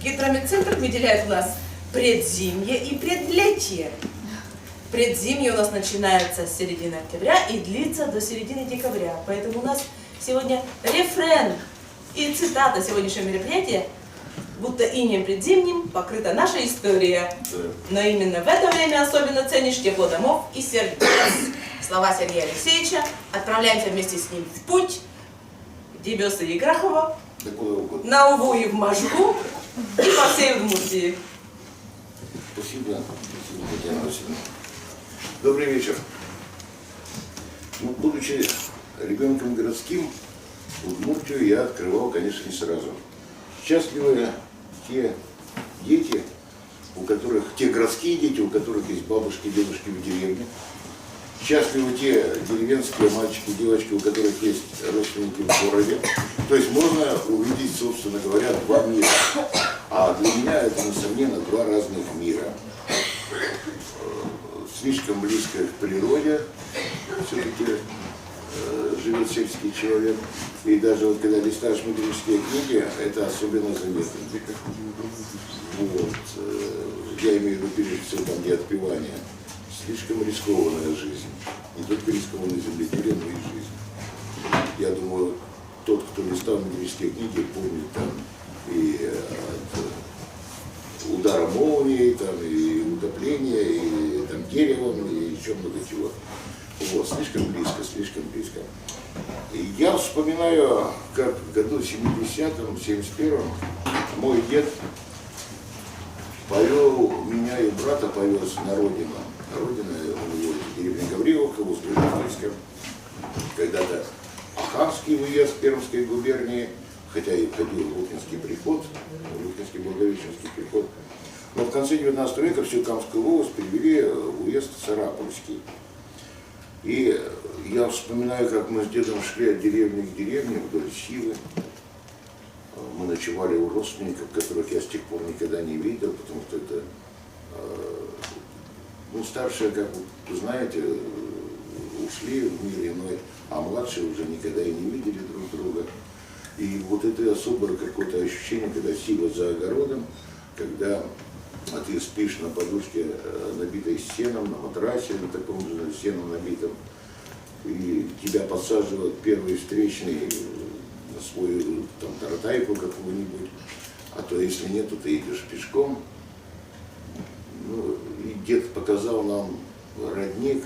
Гидромедцентр выделяет у нас предзимье и предлетие. Предзимье у нас начинается с середины октября и длится до середины декабря. Поэтому у нас сегодня рефрен и цитата сегодняшнего мероприятия: будто инеем предзимним покрыта наша история. Но именно в это время особенно ценишь тепло домов и сердец. Слова Сергея Алексеевича. Отправляемся вместе с ним в путь. Дебеса и Грахова, на Уву и в Можгу и по всей Удмуртии. Спасибо. Спасибо, Татьяна Васильевна. Добрый вечер. Будучи ребенком городским, Удмуртию я открывал, конечно, не сразу. Счастливы те дети, у которых, те городские дети, у которых есть бабушки, дедушки в деревне. Счастливы те деревенские мальчики, девочки, у которых есть родственники в городе. То есть можно увидеть, собственно говоря, два мира. А для меня это, несомненно, два разных мира. Слишком близко к природе все-таки живет сельский человек. И даже вот когда листаешь метрические книги, это особенно заметно. Вот. Я имею в виду прежде всего там, где отпевание. Слишком рискованная жизнь. Не только рискованная земледелие, но и жизнь. Я думаю, тот, кто листал метрические книги, помнит там и удара молнии, там, и утопления, и там, деревом, и еще много чего. Вот, слишком близко, слишком близко. И я вспоминаю, как в году 70-м, 71-м мой дед повел меня и брата повез на родину. Родина у него деревня Гавриловка, возле Луганска. Когда-то Ахарский уезд Пермской губернии, хотя и ходил Лукинский приход, Лукинский Благовещенский приход. Но в конце 19 века всю Камскую волость перевели в уезд Сарапульский. И я вспоминаю, как мы с дедом шли от деревни к деревне вдоль Сивы. Мы ночевали у родственников, которых я с тех пор никогда не видел, потому что это старшие, как вы знаете, ушли в мир иной, а младшие уже никогда и не видели друг друга. И вот это особое какое-то ощущение, когда сила за огородом, когда ты спишь на подушке, набитой сеном, на матрасе, на таком же сеном набитом, и тебя подсаживают первый встречный на свою там таратайку какую-нибудь, а то если нет, то ты идешь пешком. И дед показал нам родник.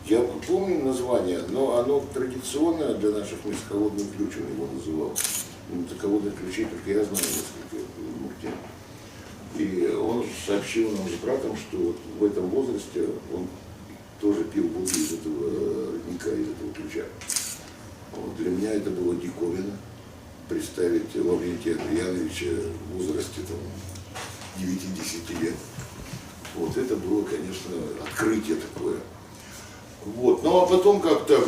Я помню название, но оно традиционное для наших мест, холодный ключ он его называл. Холодные ключи только я знаю несколько в Удмуртии. И он сообщил нам с братом, что вот в этом возрасте он тоже пил воду из этого родника, из этого ключа. Вот для меня это было диковина. Представить Лаврентия Андреяновича в возрасте 9-10 лет. Вот это было, конечно, открытие такое. Вот. Ну а потом как-то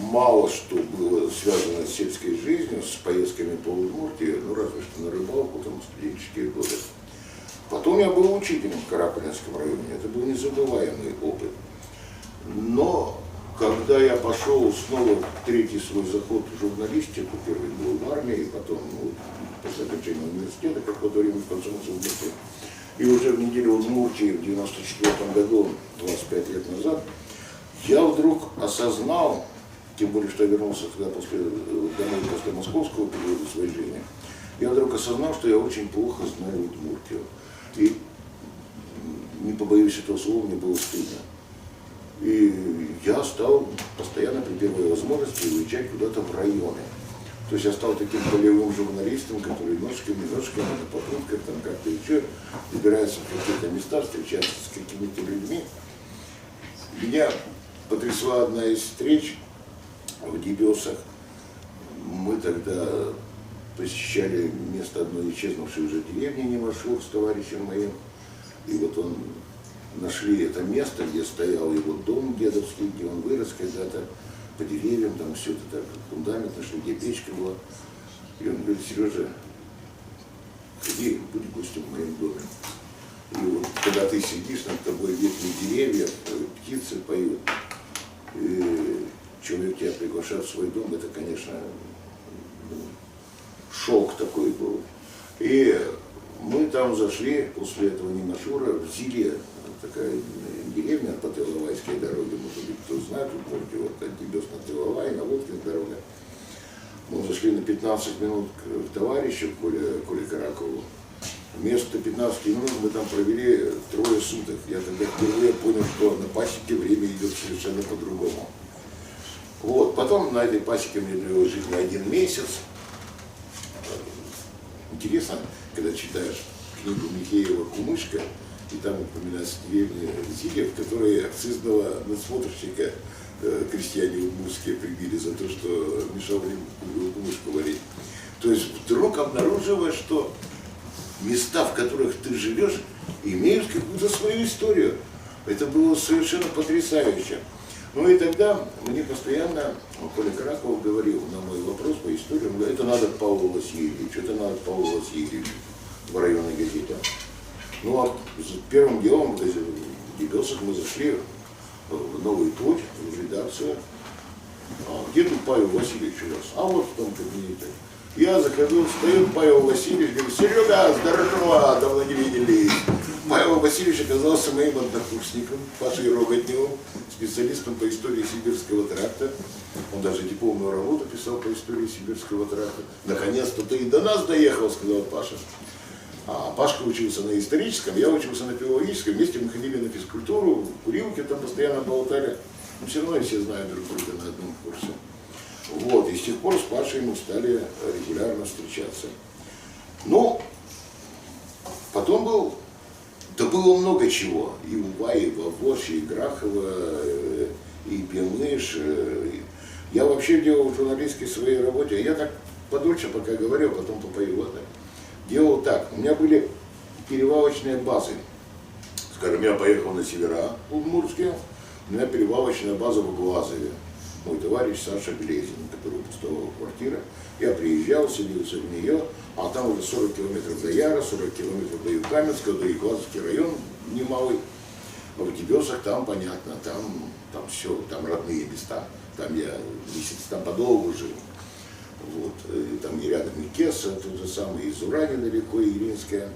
мало что было связано с сельской жизнью, с поездками по Удмуртии, разве что на рыбалку, там, в студенческие годы. Потом я был учителем в Каракулинском районе, это был незабываемый опыт. Но когда я пошел снова в третий свой заход в журналистику, первый был в армии, потом после окончания университета, какое-то время в Комсомольском Удмуртии, и уже в неделю Удмуртии в 94 году, 25 лет назад, я вдруг осознал, тем более, что я вернулся тогда домой после московского периода своей жизни, я вдруг осознал, что я очень плохо знаю Удмуртию. И не побоюсь этого слова, мне было стыдно. И я стал постоянно при первой возможности уезжать куда-то в районы. То есть я стал таким полевым журналистом, который ножками на попутках, там как-то еще добирается в какие-то места, встречается с какими-то людьми. Меня потрясла одна из встреч в Дебесах. Мы тогда посещали место одной исчезнувшей уже деревни Немашур с товарищем моим. И вот он нашли это место, где стоял его дом дедовский, где он вырос когда-то, по деревьям, там все это так, фундамент нашли, где печка была. И он говорит: Сережа, ходи, будь гостем в моем доме. И вот когда ты сидишь, над тобой ветви деревья, птицы поют, и человек тебя приглашает в свой дом, это, конечно, шок такой был. И И мы там зашли после этого Немашура в Зиле, такая деревня по Тыловайской дороге, может быть, кто знает, тут можете вот от Дебес на Тыловай, на Воткин дорога. Мы зашли на 15 минут к товарищу Коле Каракову. Вместо 15 минут мы там провели 3 суток. Я тогда впервые понял, что на пасеке время идет совершенно по-другому. Вот. Потом на этой пасеке мне довелось жить на 1 месяц. Интересно, когда читаешь книгу Михеева «Кумышка», и там упоминается деревня Зилев, которые акцизного надсмотрщика крестьяне удмуртские прибили за то, что мешал им кумышку варить. То есть вдруг обнаруживаешь, что места, в которых ты живешь, имеют какую-то свою историю. Это было совершенно потрясающе. Ну и тогда мне постоянно Коля Караков говорил на мой вопрос по истории, он говорит, это надо Павлу Васильевичу, это надо Павлу Васильевичу в районной газете. Ну а первым делом в Дебесах мы зашли в Новый путь, в редакцию. Где тут Павел Васильевич у вас? А вот в том кабинете. Я захожу, встает Павел Васильевич, говорит, Серега, здорово, давно не виделись. Павел Васильевич оказался моим однокурсником, Пашей Роготневым, специалистом по истории Сибирского тракта. Он даже дипломную работу писал по истории Сибирского тракта. Наконец-то ты и до нас доехал, сказал Паша. А Пашка учился на историческом, я учился на филологическом. Вместе мы ходили на физкультуру, в курилке там постоянно болтали. Но все равно все знают друг друга на одном курсе. Вот, и с тех пор с Пашей мы стали регулярно встречаться. Ну, потом было много чего. И Ува, и Вавош, и Грахова, и Бемыш. Я вообще делал в журналистской своей работе, я так подольше пока говорил, потом попою воды. Делал так, у меня были перевалочные базы. Скажем, я поехал на севера в Удмуртске, у меня перевалочная база в Глазове. Мой товарищ Саша Глезин, у которого пустовала квартира. Я приезжал, селился в нее, а там уже 40 километров до Яра, 40 километров до Юкаменска, до Глазовский район немалый. А в Дебесах там понятно, там все, там родные места. Там я месяц там подолгу жил. Вот. И там и рядом и Кеса, тот же самый, и Зура недалеко, и Иринская.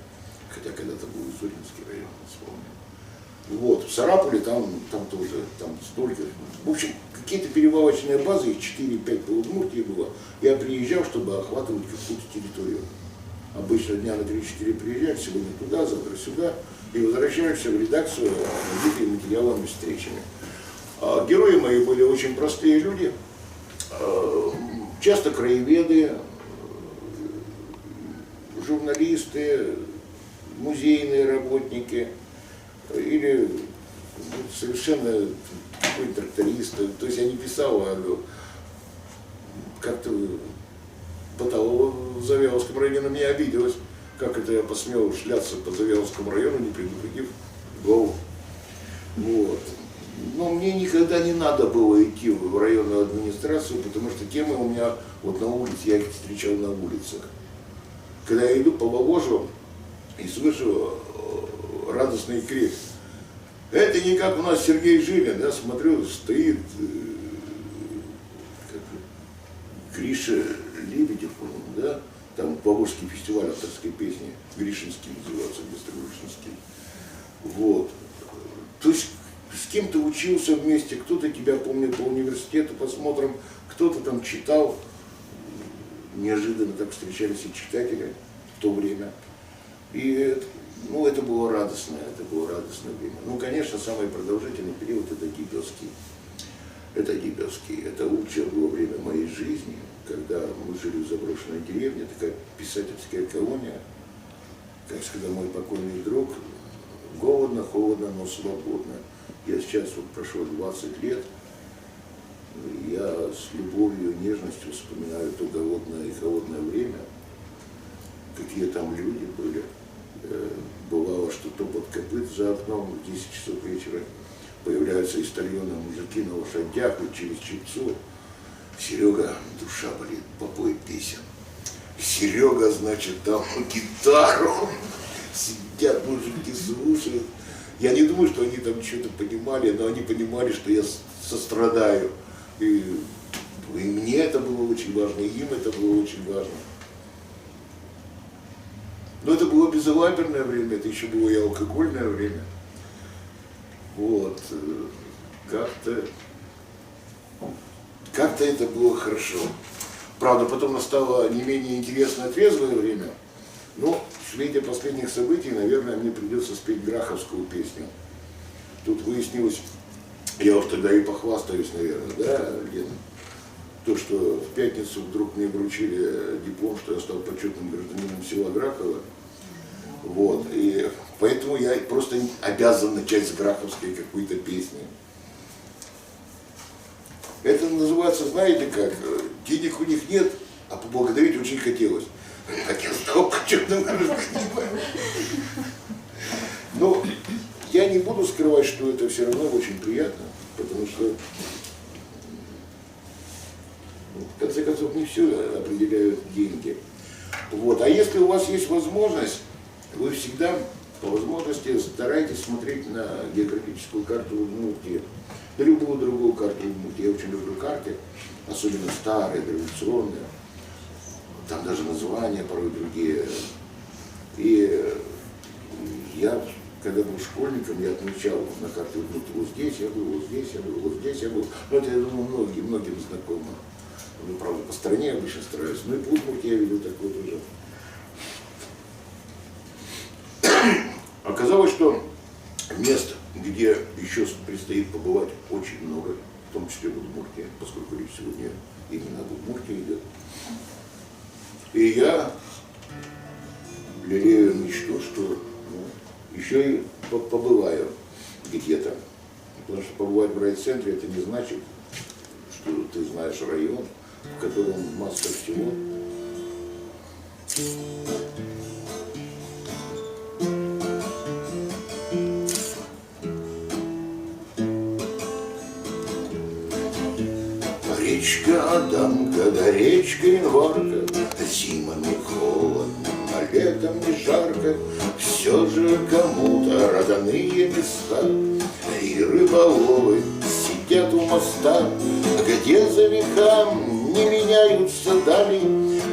Хотя когда-то был Зуринский район, вспомнил. Вот. В Сарапуле там тоже, там столько. В общем, какие-то перевалочные базы, их 4-5 по Удмуртии было. Я приезжал, чтобы охватывать какую-то территорию. Обычно дня на 3-4 приезжаешь, сегодня туда, завтра сюда. И возвращаешься в редакцию, набитые материалами, встречами. Герои мои были очень простые люди. Часто краеведы, журналисты, музейные работники или совершенно какой-то тракторист. То есть я не писал, а как-то Баталова в Завьяловском районе на меня обиделась. Как это я посмел шляться по Завьяловскому району, не предупредив голову. Вот. Но мне никогда не надо было идти в районную администрацию, потому что темы у меня вот на улице, я их встречал на улицах. Когда я иду по Воложу и слышу радостный крик, это не как у нас Сергей Жилин, да, смотрю, стоит Гриша Лебедев, по-моему, да, там Поволжский фестиваль авторской песни, Гришинский называется, вместо Гришинский. Вот. То есть с кем ты учился вместе, кто-то тебя помнил по университету, посмотрим, кто-то там читал. Неожиданно так встречались и читатели в то время. И это было радостное время. Ну, конечно, самый продолжительный период это Дебесский. Это лучшее было время моей жизни, когда мы жили в заброшенной деревне, такая писательская колония. Как сказал мой покойный друг, голодно, холодно, но свободно. Я сейчас, вот прошло 20 лет, я с любовью и нежностью вспоминаю то голодное и холодное время, какие там люди были. Бывало, что топот копыт за окном в 10 часов вечера, появляются из тальона мужики на лошадях, и через чепцу. Серега, душа болит, попой песен. Серега, значит, там гитару, сидят мужики, слушают. Я не думаю, что они там что-то понимали, но они понимали, что я сострадаю. И мне это было очень важно, и им это было очень важно. Но это было безалаберное время, это еще было и алкогольное время. Вот. Как-то это было хорошо. Правда, потом настало не менее интересное трезвое время. Но в свете последних событий, наверное, мне придется спеть граховскую песню. Тут выяснилось, я уж тогда и похвастаюсь, наверное, да, Лена? То, что в пятницу вдруг мне вручили диплом, что я стал почетным гражданином села Грахова. Вот. И поэтому я просто обязан начать с граховской какой-то песни. Это называется, знаете как, денег у них нет, а поблагодарить очень хотелось. Как я стал почетным гражданином. Но я не буду скрывать, что это все равно очень приятно, потому что, в конце концов, не все определяют деньги. Вот. А если у вас есть возможность, вы всегда по возможности старайтесь смотреть на географическую карту Удмуртии, на любую другую карту Удмуртии. Я очень люблю карты, особенно старые, революционные. Там даже названия порой другие. И я, когда был школьником, я отмечал на карте Удмуртии: вот здесь я был, вот здесь я был, вот здесь я был. Но это, я думаю, многим знакомо. Ну, правда, по стране обычно стараюсь. Ну и по Удмуртии я видел такое тоже. Оказалось, что мест, где еще предстоит побывать, очень много, в том числе в Удмуртии, поскольку речь сегодня именно об Удмуртии идет. И я лелею мечту, что еще и побываю где-то. Потому что побывать в райцентре — это не значит, что ты знаешь район, в котором масса всего. Речка Адамка, да речка Январка, зимами холодно, а летом не жарко, все же кому-то родные места. И рыболовы сидят у моста, где за векам не меняются дали.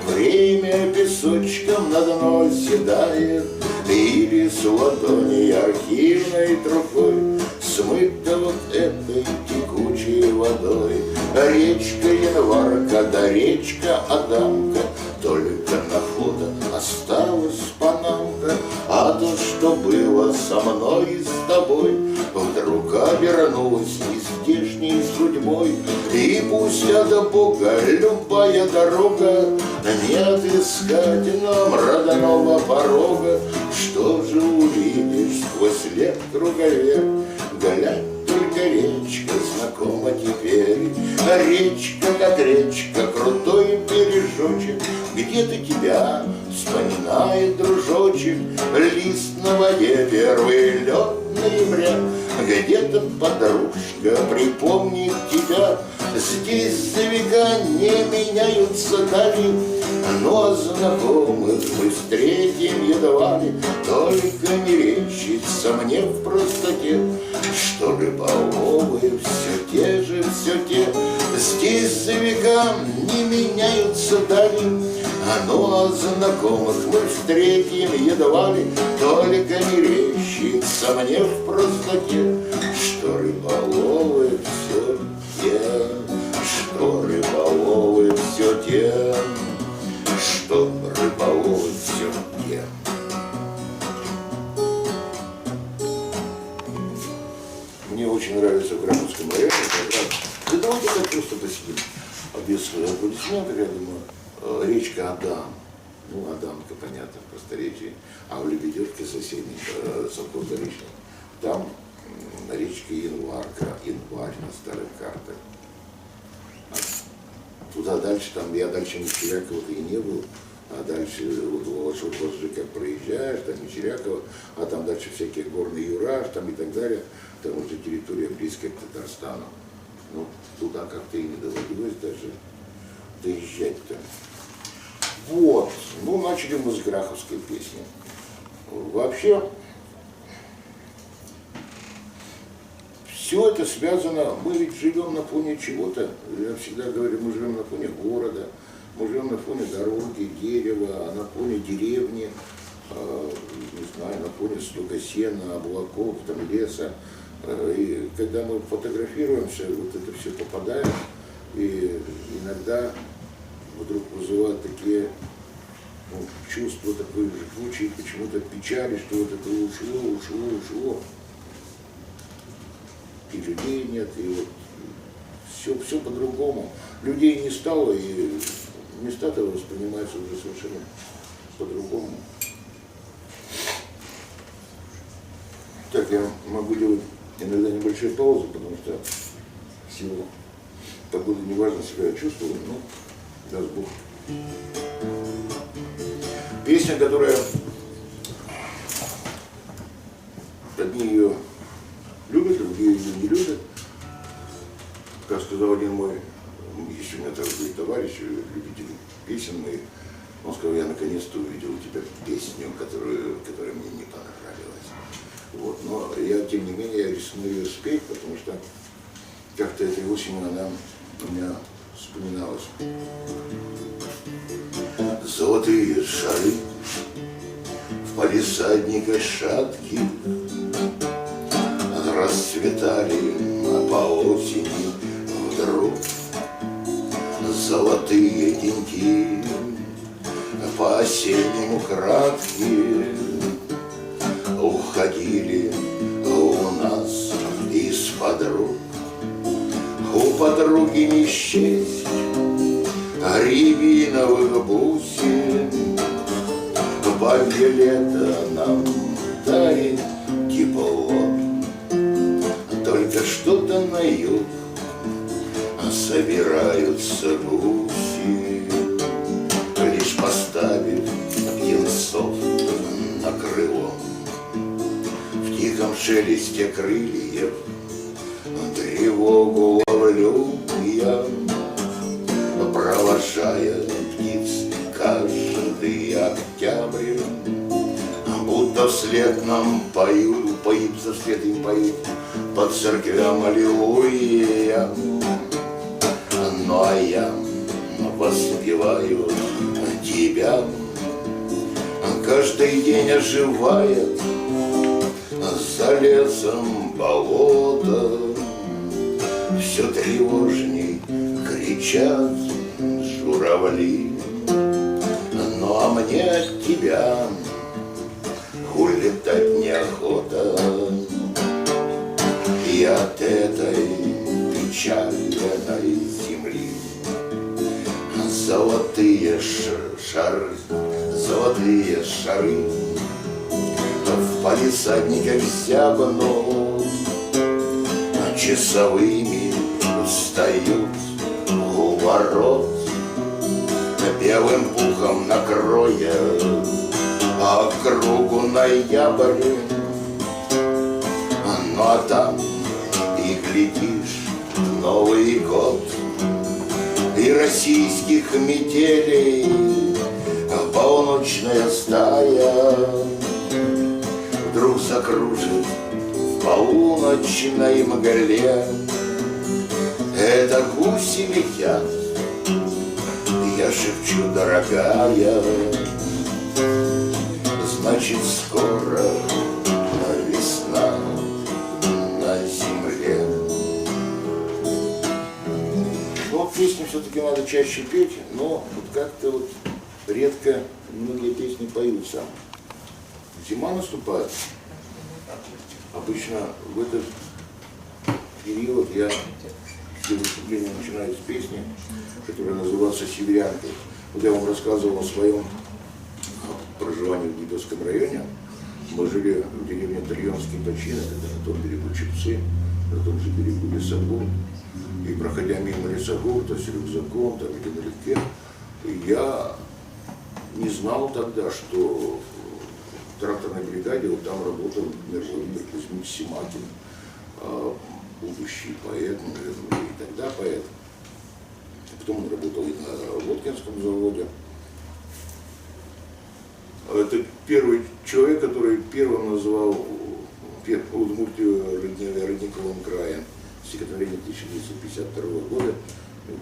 Время песочком на дно седает, или с ладони архивной трухой смыто вот этой текучей водой. Речка Январка, да речка Адамка, только на фото осталась панамка. А то, что было со мной и с тобой, вдруг обернулось нездешней судьбой. И пусть от Бога любая дорога не отыскать нам родного порога. Что же увидишь сквозь лет круговерт? Глянь, только речка знакома теперь. А речка, как речка, крутой бережочек, где-то тебя вспоминает дружочек. Лист на воде, первый лед ноября, где-то подружка припомнит тебя. Здесь за века не меняются дали, но знакомых мы встретим едва ли. Только мерещится мне в простоте, что рыболовы все те же, все те. Здесь за века не меняются дали, но знакомых мы встретим едва ли. Только мерещится мне в простоте, что рыболовы все те, что рыболовы все те, что рыболовы все те. Мне очень нравится в Граховском районе. Да давайте так просто посидим. Без аплодисментов, я думаю, речка Адам. Ну, Адамка, понятно, в просторечии. А в Лебедевке соседней, совхоз Заречный, там речка Январка, Январь на старых картах. Туда дальше, там я дальше Мещерякова-то и не был, а дальше вот как проезжаешь, там Мещерякова, а там дальше всякие горные Юраш, там и так далее, там уже территория близкая к Татарстану. Ну, туда как-то и не доводилось даже доезжать-то. Вот, ну начали мы с граховской песни. Вообще, все это связано, мы ведь живем на фоне чего-то, я всегда говорю, мы живем на фоне города, мы живем на фоне дороги, дерева, на фоне деревни, кроме столько сена, облаков, там, леса. И когда мы фотографируемся, вот это все попадает, и иногда вдруг вызывают такие чувства, такой жгучей почему-то печали, что вот это ушло. И людей нет, и вот все по-другому. Людей не стало, и места-то воспринимаются уже совершенно по-другому. Так, я могу делать иногда небольшие паузы, потому что в силу погоды неважно себя я чувствую, но даст Бог. Песня, которая одни ее любят, другие ее не любят. Как сказал один мой, есть у меня такой товарищ, любитель песен моих, он сказал, я наконец-то увидел у тебя песню, которая мне не понравилась. Вот. Но я, тем не менее, я рискну ее спеть, потому что как-то этой осенью она у меня вспоминалась. Золотые шары в палисадниках шатких расцветали по осени вдруг. Золотые деньги по-осеннему краткие уходили у нас из-под рук. У подруги не счесть рябиновых бусин, бабье лето нам дарит тепло. Только что-то на юг собираются гуси, лишь поставив птенцов на крыло. В тихом шелесте крыльев тревогу ловлю я, провожая птиц каждый октябрь. Будто вслед нам поют, вслед им поют под церквям аллилуйя. Ну а я воспеваю тебя, каждый день оживает за лесом болото. Все тревожней кричат журавли, ну а мне от тебя улетать неохота. И от этой печальной земли золотые шары в палисадниках зябнут, часовыми встают у ворот, белым пухом накроя округу ноябрь. Ну а там и глядишь Новый год и российских метелей полночная стая вдруг закружит в полуночной мгле. Это гуси летят, я шепчу, дорогая, значит скоро весна на земле. Но песни все-таки надо чаще петь, но вот как-то вот редко многие песни поются. Зима наступает. Обычно в этот период я все выступления начинаю с песни, которая называется «Северянкой». Вот я вам рассказывал о своем проживании в Днепровском районе. Мы жили в деревне Тальонский Почин, это на том берегу Чепцы, на том же берегу Лесогор. И проходя мимо Лесогор, то с рюкзаком, там или налегке, я не знал тогда, что в тракторной бригаде вот там работал Владимир Кузьмич Семакин, будущий поэт, наверное, и тогда поэт. Потом он работал и на Воткинском заводе. Это первый человек, который первым назвал Удмуртию родниковым краем. Стихотворение 1952 года,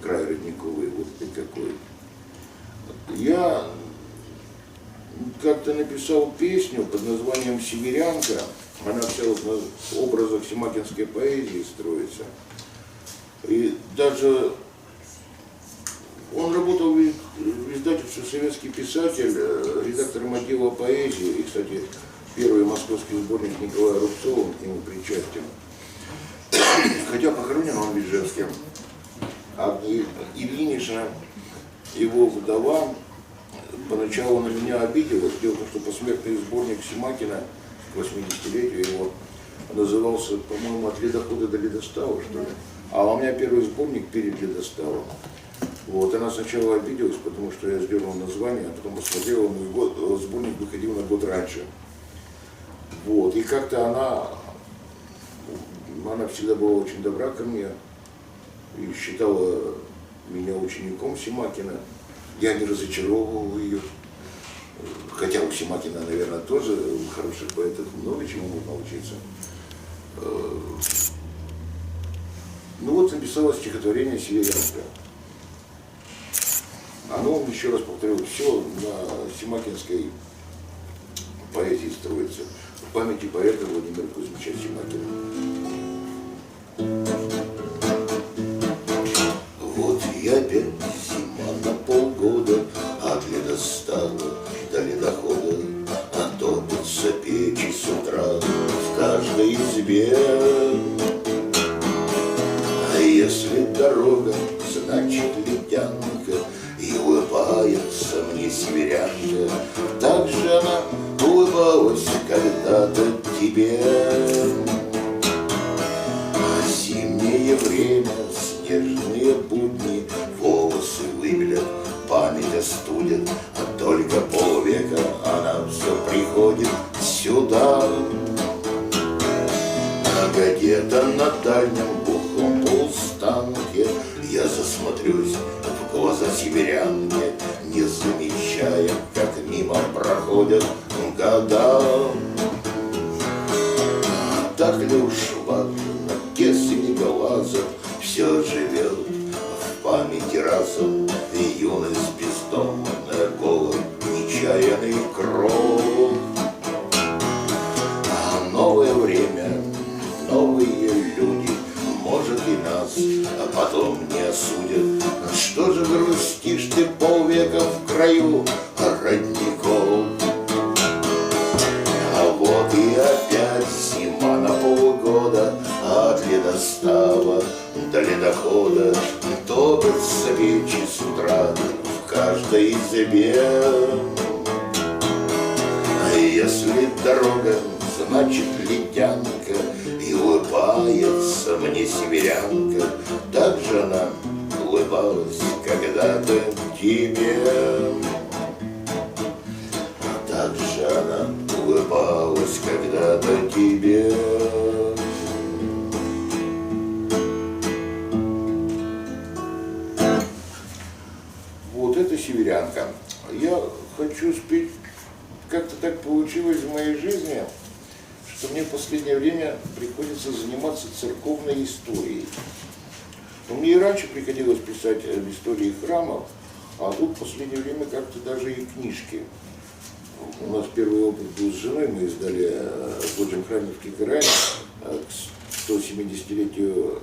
край родниковый, вот какой. Я как-то написал песню под названием «Северянка». Она вся вот на образах симакинской поэзии строится. И даже он работал в издательстве «Советский писатель», редактором отдела поэзии. И, кстати, первый московский сборник Николая Рубцова, он к нему причастен. Хотя похоронен он в Ижевске. А Ильинична, его вдова, поначалу на меня обиделась. Дело в том, что посмертный сборник Симакина к 80-летию его назывался, по-моему, «От ледохода до ледостава», что ли. А у меня первый сборник перед ледоставом. Вот, она сначала обиделась, потому что я сдернул название, а потом посмотрела, мой сборник выходил на год раньше. Вот, и как-то она всегда была очень добра ко мне и считала меня учеником Симакина. Я не разочаровывал ее. Хотя у Симакина, наверное, тоже у хороших поэтов много чему можно научиться. Ну вот написала стихотворение «Северянка». Оно, еще раз повторю, все на симакинской поэзии строится. В памяти поэта Владимира Кузьмича Симакина. Вот я опять зима на полгода, от ледостава до ледохода, а топятся печи с утра в каждой избе. А если дорога, значит ледянка, и улыбается мне северянка. Так же она улыбалась когда-то тебе. А зимнее время, снежные будни, волосы выбелят, память остудит, а только полвека она все приходит сюда. А где-то на дальнем глухом полустанке я засмотрюсь в глаза северянки, не замечая, как мимо проходят года. Так ли уж важно, кесами глаза все живет в памяти разом, юность бездомная, голод, нечаянный кров. А новое время, новые люди, может и нас, а потом не осудят. Что же грустишь ты полвека в краю родников? А вот и опять зима на полгода, от ледостава до ледохода, топятся печи с утра в каждой избе. А если дорога, значит ледянка, и улыбается мне северянка. Так же она улыбалась когда-то тебе. Так же она улыбалась когда-то тебе. Вот это северянка. Я хочу спеть, как-то так получилось в моей жизни, что мне в последнее время приходится заниматься церковной историей. Но мне и раньше приходилось писать об истории храмов, а тут в последнее время как-то даже и книжки. У нас первый опыт был с женой, мы издали в Божьем храме в Кикаране к 170-летию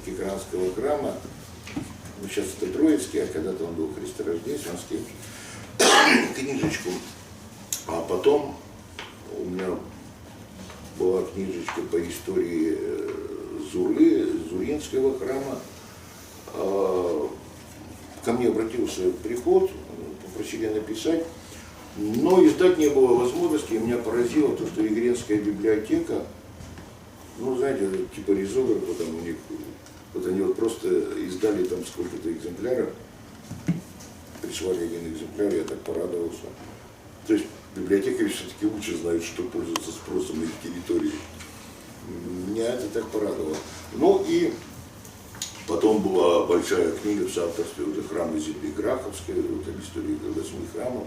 Кикаранского храма. Ну, сейчас это Троицкий, а когда-то он был Христорождественский. Книжечку. А потом у меня была книжечка по истории Зурлы, Зуринского храма. Ко мне обратился приход, попросили написать, но издать не было возможности. И меня поразило то, что Игренская библиотека, ну, знаете, типа ризографа, там у них, вот они вот просто издали там сколько-то экземпляров, прислали один экземпляр, я так порадовался. То есть библиотекари все-таки лучше знают, что пользуется спросом на их территории. Меня это так порадовало. Ну и потом была большая книга в соавторстве уже храма земли Граховской, вот об истории 8 храмов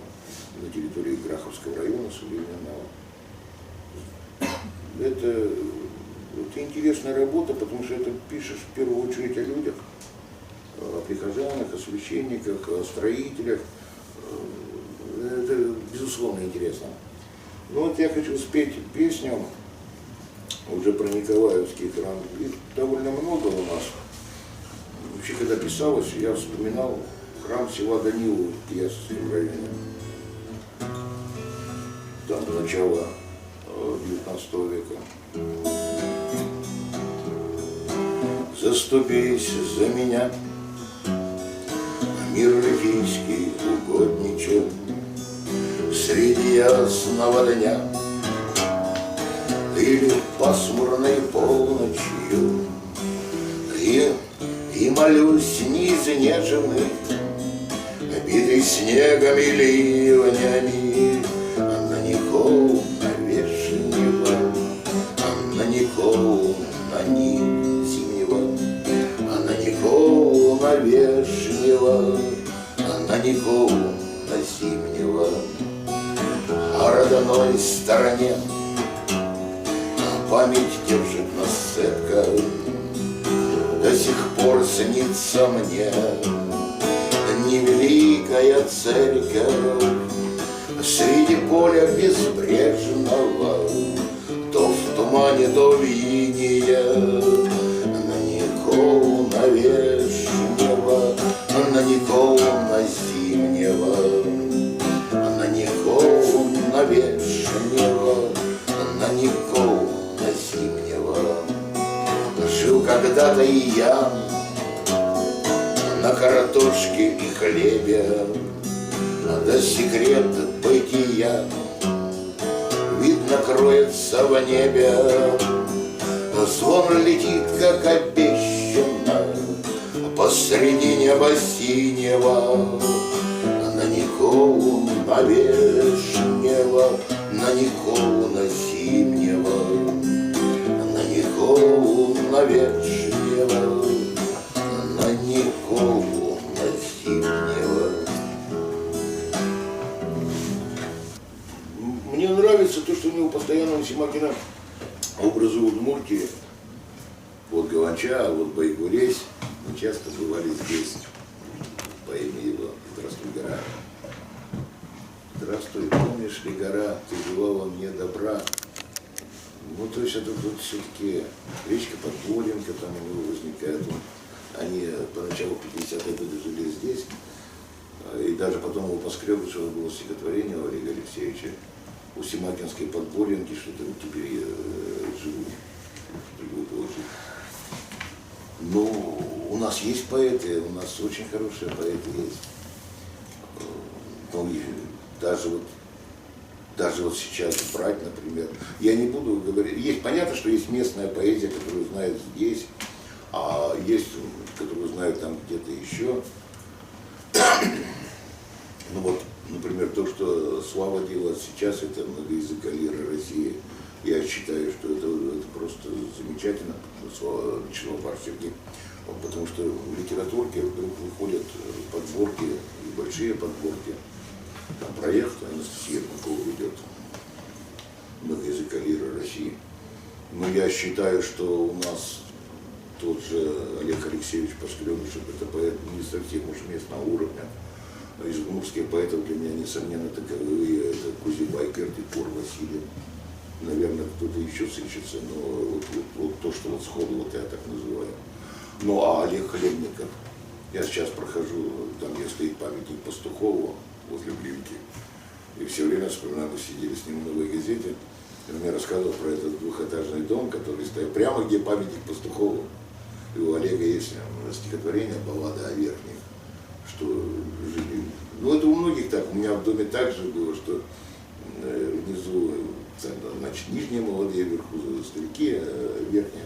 на территории Граховского района современного. Это интересная работа, потому что это пишешь в первую очередь о людях, о прихожанах, о священниках, о строителях. Это, безусловно, безусловно, интересно. Ну вот я хочу спеть песню уже про Николаевский храм. Их довольно много у нас. Вообще, когда писалось, я вспоминал храм села Данилова в Ясновском районе. Там начало 19 века. Заступись за меня, мир эльфийский угодничек, среди ясного дня или пасмурной полночью. И молюсь неизнеженный, битый снегом и ливнями, на Николу навешенного, на Николу на нить зимнего, на Николу навешенного, на Николу на зимнего. О родной стороне память держит нас цепко, до сих пор снится мне невеликая церковь среди поля безбрежного, то в тумане, то в инее, на Николу навешнего, на Николу на зимнего, на Николу навешнего, на Николу на зимнего. Жил когда-то и я на картошке и хлебе, да секрет бытия видно кроется в небе. Звон летит, как обещано, посреди неба синего, на Николу навешнего, на Николу на зимнего, на Николу навешнего, на Николу на зимнего. Мне нравится то, что у него постоянно у Симакина образы Удмуртии, вот Галанча, вот Байгуресь. Мы часто бывали здесь по имени его «Здравствуй, гора». Здравствуй, помнишь ли, гора, ты желала мне добра. Ну, то есть это вот все-таки речка Подборенко, там у него возникает. Они поначалу 50-е годы жили здесь, и даже потом его поскребышево было стихотворение у Олега Алексеевича у Симакинской Подборенки, что там теперь живут, другой положить. Ну, у нас есть поэты, у нас очень хорошие поэты есть. Ну, и даже вот сейчас брать, например, я не буду говорить, есть понятно, что есть местная поэзия, которую знают здесь, а есть, которую знают там где-то еще. Ну вот, например, то, что Слава делает сейчас, это многоязыка лира России. Я считаю, что это просто замечательно, Слава Вячеслав Сергей, потому что в литературке вдруг выходят подборки, и большие подборки. Там проект Анастасия Ермакова ведет, многоязыка лира России. Но я считаю, что у нас тот же Олег Алексеевич Поскребышев, это поэт не совсем уж местного уровня. Из удмуртских поэтов для меня, несомненно, таковые это Кузибай, Кертикор, Василий. Наверное, кто-то еще сыщется, но вот то, что вот сходу вот я так называю. Ну а Олег Хлебников, я сейчас прохожу, там где стоит памятник Пастухову возле Глинки, и все время вспоминаю, мы сидели с ним в «Новой газете», и он мне рассказывал про этот двухэтажный дом, который стоит прямо где памятник Пастухову. И у Олега есть стихотворение «Баллада о верхних», что жили. Ну это у многих так, у меня в доме также было, что внизу, значит, нижние молодые, вверху старики, верхние.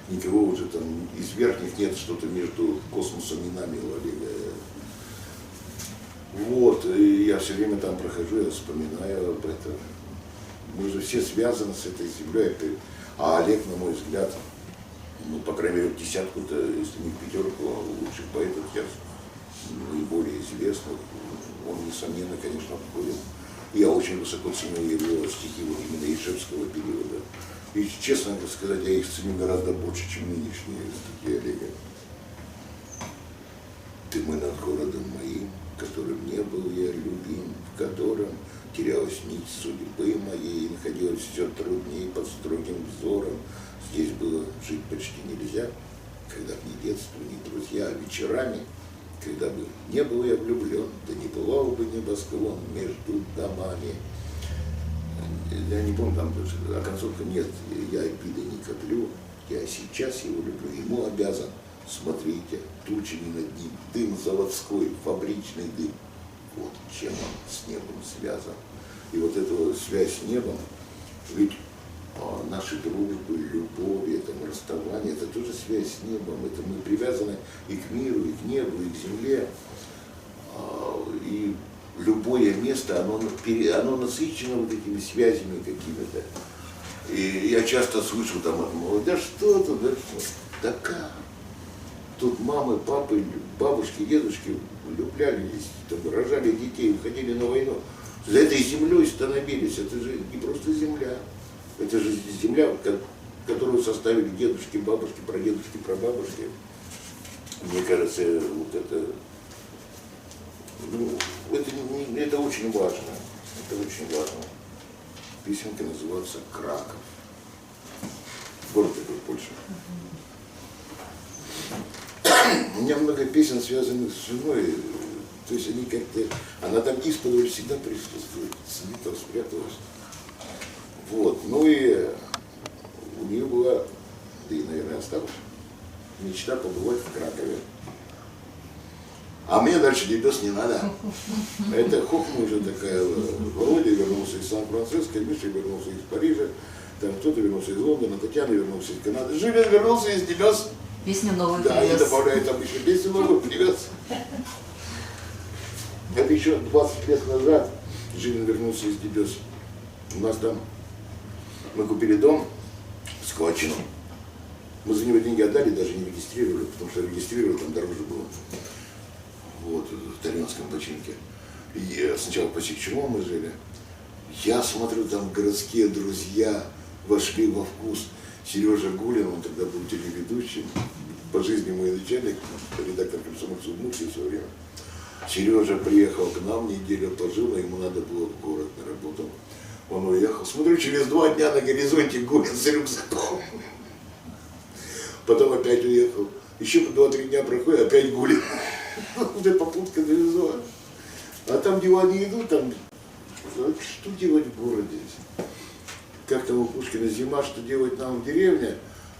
Никого уже там из верхних нет, что-то между космосом и нами у Олега. Вот, и я все время там прохожу, я вспоминаю об этом. Мы же все связаны с этой землей. А Олег, на мой взгляд, ну, по крайней мере, в десятку-то, если не в пятерку лучших поэтов сейчас, наиболее известных, он, несомненно, конечно, входит. Я очень высоко ценю его стихи вот именно Ижевского периода. И, честно сказать, я их ценю гораздо больше, чем нынешние стихи Олега. Ты мой над городом моим, которым не был я любим, в котором терялась нить судьбы моей, и находилось все труднее под строгим взором. Здесь было жить почти нельзя, когда б ни детство, ни друзья, а вечерами, когда бы не был я влюблен, да не бывал бы небосклон между домами. Я не помню, там а концовка нет, я обиды не коплю, я сейчас его люблю, ему обязан. Смотрите, тучами над ним, дым заводской, фабричный дым. Вот чем он с небом связан. И вот эта связь с небом, ведь наши дружбы, любовь, это расставание, это тоже связь с небом. Это мы привязаны и к миру, и к небу, и к земле. И любое место, оно насыщено вот этими связями какими-то. И я часто слышу там от молодых, да что тут, да как? Тут мамы, папы, бабушки, дедушки влюблялись, там, рожали детей, уходили на войну. За этой землей становились, это же не просто земля. Это же земля, которую составили дедушки, бабушки, прадедушки, прабабушки. Мне кажется, вот это, это очень важно. Это очень важно. Песенка называется «Краков». Город такой, Польша. У меня много песен, связанных с женой. То есть они как-то... Она там исподволь всегда присутствует. Сидит, спряталась. Вот. Ну и у нее была, да и, наверное, осталась, мечта побывать в Кракове. А мне дальше небес не надо. Это хохма уже такая. Володя вернулся из Сан-Франциско, Миша вернулся из Парижа, там кто-то вернулся из Лондона, Татьяна вернулся из Канады. Жилин вернулся из небес. Песню новую да, привез. я добавляю там еще песню новую привез. Это еще 20 лет назад Жилин вернулся из небес. У нас там, мы купили дом, складчину. Мы за него деньги отдали, даже не регистрировали, потому что регистрировать там дороже было. Вот, в итальянском починке. И сначала по Сикчему мы жили. Я смотрю, там городские друзья вошли во вкус. Сережа Гулин, он тогда был телеведущим, по жизни мой начальник, редактор «Комсомольцев» в Мухе все время. Сережа приехал к нам, неделю пожил, а ему надо было в город на работу. Он уехал. Смотрю, через 2 дня на горизонте Гулин с рюкзаком. Потом опять уехал. Еще по 2-3 дня проходит, опять Гулин. Уже попутка завезла. А там дела не идут, там что делать в городе? Как там у Пушкина зима, что делать нам в деревне,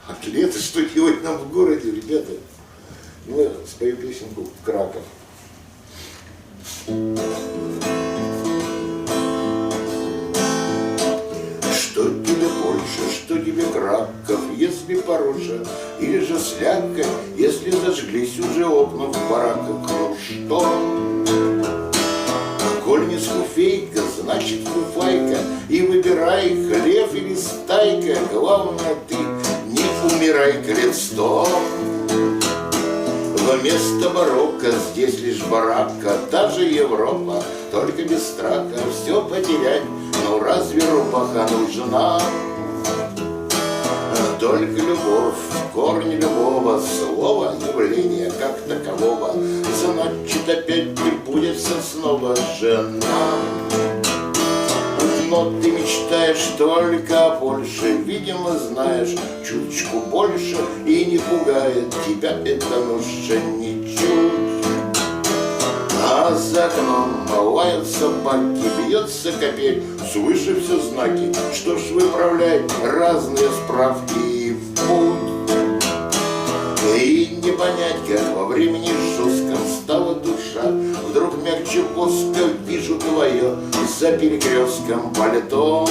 а лето, что делать нам в городе, ребята. Ну, я спою песенку «Краков». Что тебе больше, что тебе Краков, если порожа, или же слякоть, если зажглись уже окна в бараках, ну что? Коль не скуфейка, значит фуфайка, и выбирай, хлеб или стайка, главное ты не умирай лет 100. Вместо барокко здесь лишь барака, та же Европа, только без страха все потерять, но разве рубаха нужна? Только любовь, корни любого слова, явления как такового, значит опять прибудется снова жена. Но ты мечтаешь только о Польше, видимо, знаешь чуточку больше, и не пугает тебя эта нужда ничуть. А за окном лают собаки, бьется капель, свыше все знаки. Что ж, выправляй разные справки и в путь. И не понять, как во времени жестком стала душа. Вдруг мягче воска вижу твое за перекрестком пальто.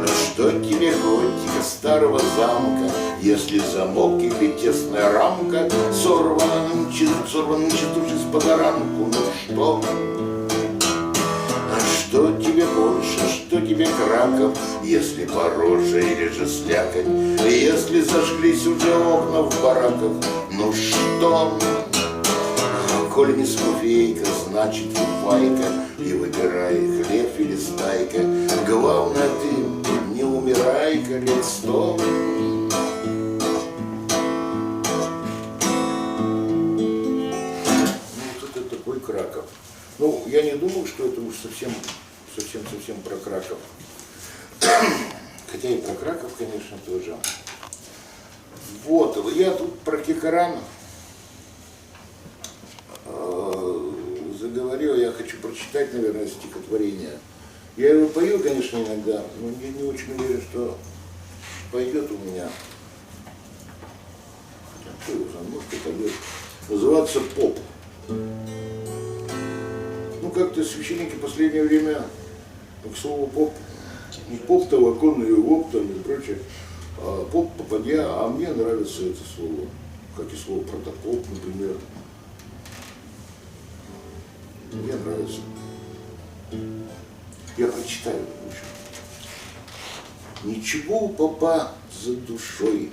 Что тебе готика старого замка, если замок или тесная рамка сорвана нынче уж из-под рамку, ну что? Что тебе больше, что тебе Краков, если порожа или же слякоть, если зажглись уже окна в бараках, ну что? Коль не скуфейка, значит фуфайка, и выбирай, хлеб или стайка, главное ты не умирай лет 100. Ну, вот это такой Краков. Ну, я не думал, что что это уж совсем про Краков. Хотя и про Краков, конечно, тоже. Вот, я тут про Кикаран заговорил, я хочу прочитать, наверное, стихотворение. Я его пою, конечно, иногда, но не очень уверен, что пойдет у меня. Что уже, может, пойдет. Называется «Поп». Ну, как-то священники в последнее время, к слову, поп, не поп-то, оконный воп там и прочее, а поп, попадья, а мне нравится это слово, как и слово протопоп, например. Мне нравится. Я прочитаю лучше. Ничего у попа за душой,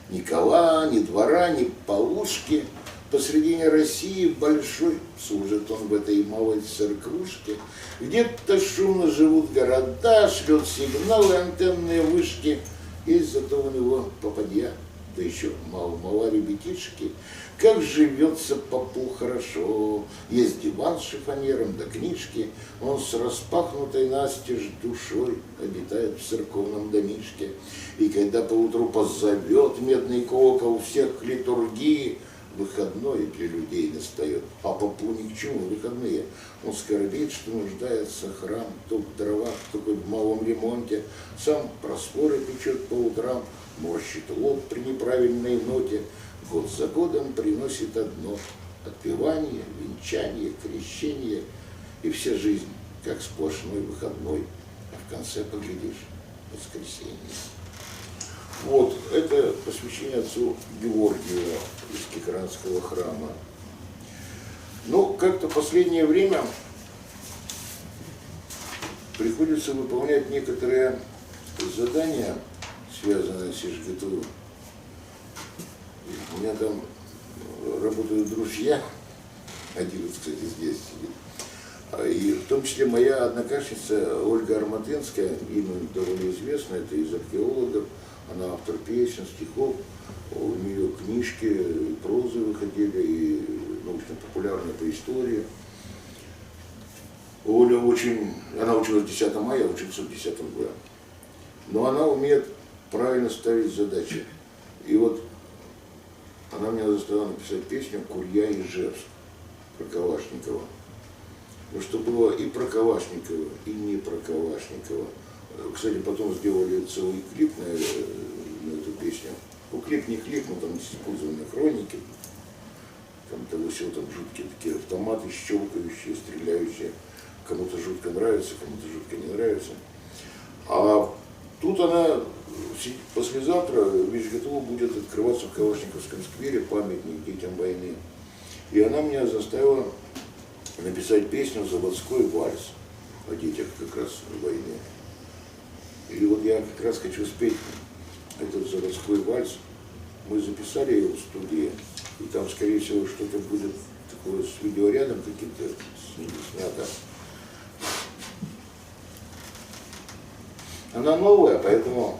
ни кола, ни двора, ни полушки. Посредине России большой, служит он в этой малой церквушке. Где-то шумно живут города, шлет сигналы антенные вышки. Есть зато у него попадья, да еще мало ребятишки. Как живется попу хорошо, есть диван с шифонером да книжки. Он с распахнутой настежь душой обитает в церковном домишке. И когда поутру позовет медный колокол всех к литургии, выходной для людей настает, а попу ни к чему выходные. Он скорбит, что нуждается храм, то в дровах, то хоть в малом ремонте. Сам просфоры печет по утрам, морщит лоб при неправильной ноте. Год за годом приносит одно — отпевание, венчание, крещение. И вся жизнь, как сплошной выходной, а в конце, поглядишь, воскресенье. Вот, это посвящение отцу Георгию из Кикаранского храма. Ну, как-то в последнее время приходится выполнять некоторые задания, связанные с ИЖГТУ. У меня там работают друзья, один, кстати, здесь сидит. И в том числе моя однокашница Ольга Арматынская, имя довольно известно, это из археологов. Она автор песен, стихов, у нее книжки, и прозы выходили, и научно-популярная по истории. Оля она училась в 10 мая, учился в 10 Б. Но она умеет правильно ставить задачи. И вот она меня заставила написать песню «Курья и Ижевск» про Калашникова. Ну, что было и про Калашникова, и не про Калашникова. Кстати, потом сделали целый клип на эту песню. Ну, клип не клип, но там использованы хроники. Там того всего, там жуткие такие автоматы, щелкающие, стреляющие. Кому-то жутко нравится, кому-то жутко не нравится. А тут она послезавтра в ИЖГТУ будет открываться в Калашниковском сквере памятник детям войны. И она меня заставила написать песню «Заводской вальс» о детях как раз войны. И вот я как раз хочу спеть этот заводской вальс. Мы записали его в студии, и там, скорее всего, что-то будет такое с видеорядом каким-то снято. Она новая, поэтому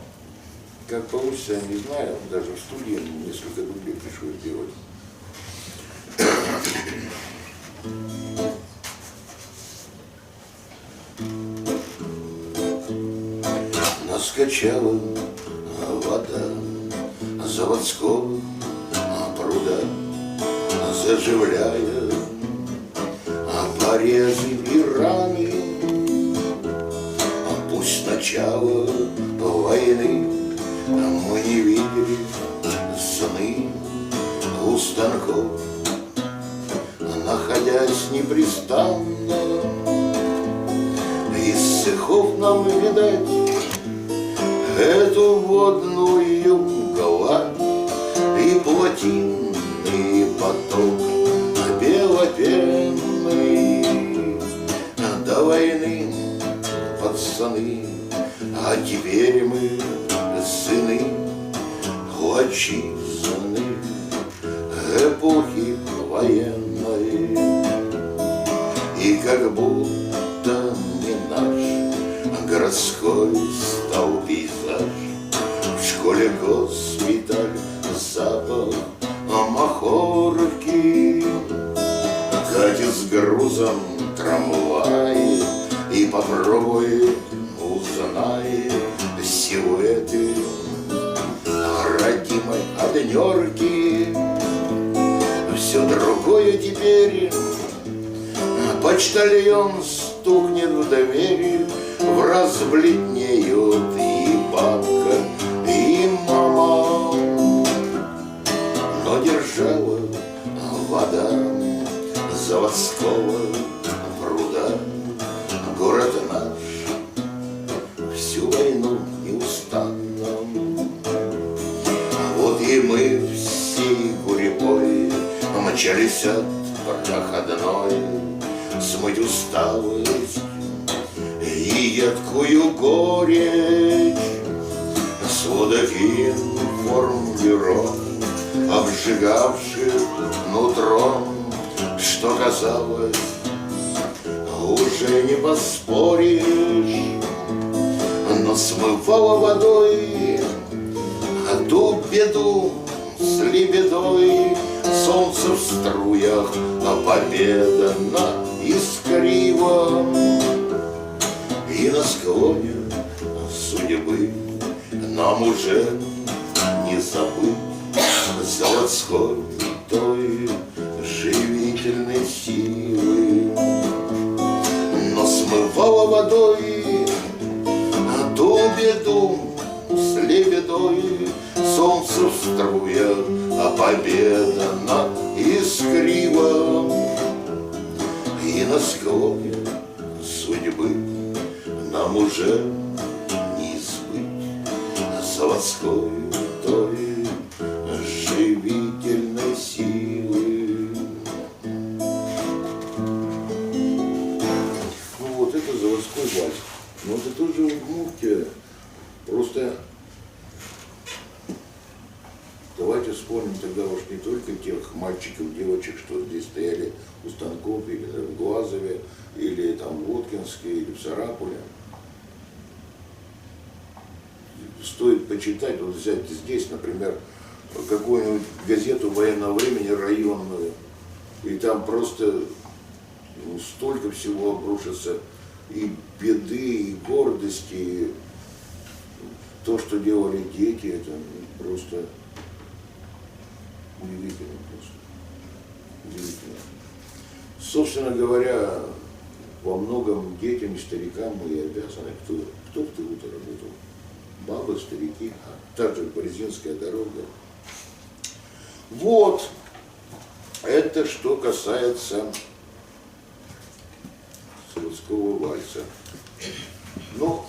как получится, я не знаю. Даже в студии несколько дублей пришлось делать. Наскачала вода заводского пруда, заживляя порезы и раны. Пусть начало войны мы не видели сны у станков, находясь непрестанно из цехов нам видать эту водную гладь и плотинный поток белопенный. До войны, пацаны, а теперь мы сыны отчизны эпохи военной. И как будто не наш городской стал пейзаж, в школе госпиталь, запах махорки, катит с грузом трамвай, попробуй узнай силуэты родимой однерки. Все другое теперь. Почтальон стукнет в двери, враз бледнеют и бабка, и мама. Но держала вода заводского пруда город наш всю войну неустанно. Вот и мы всей гурьбой мчались от проходной смыть усталость и едкую горечь. Сводок информбюро, обжигавших нутром, что казалось, уже не поспоришь, но смывала водой ту беду с лебедой. Солнце в струях, а победа на искриво. И на склоне судьбы нам уже не забыть заводской той живительной силы. Но смывала водой ту беду с лебедой. Солнце в струях, а победа на искриво. И на склоне судьбы нам уже не избыть заводской той живительной силы. Ну вот это заводской вальс. Но это тоже Удмуртия. Просто давайте вспомним тогда уж не только тех мальчиков, девочек, что здесь стояли у станков, или в Глазове, или там в Воткинске, или в Сарапуле. Стоит почитать, вот взять здесь, например, какую-нибудь газету военного времени районную, и там просто столько всего обрушится, и беды, и гордости, и то, что делали дети, это просто удивительно просто. Удивительно. Собственно говоря, во многом детям и старикам мы и обязаны. Кто в тылу-то работал? Бабы, старики, также Борзинская дорога. Вот. Это что касается заводского вальса. Ну,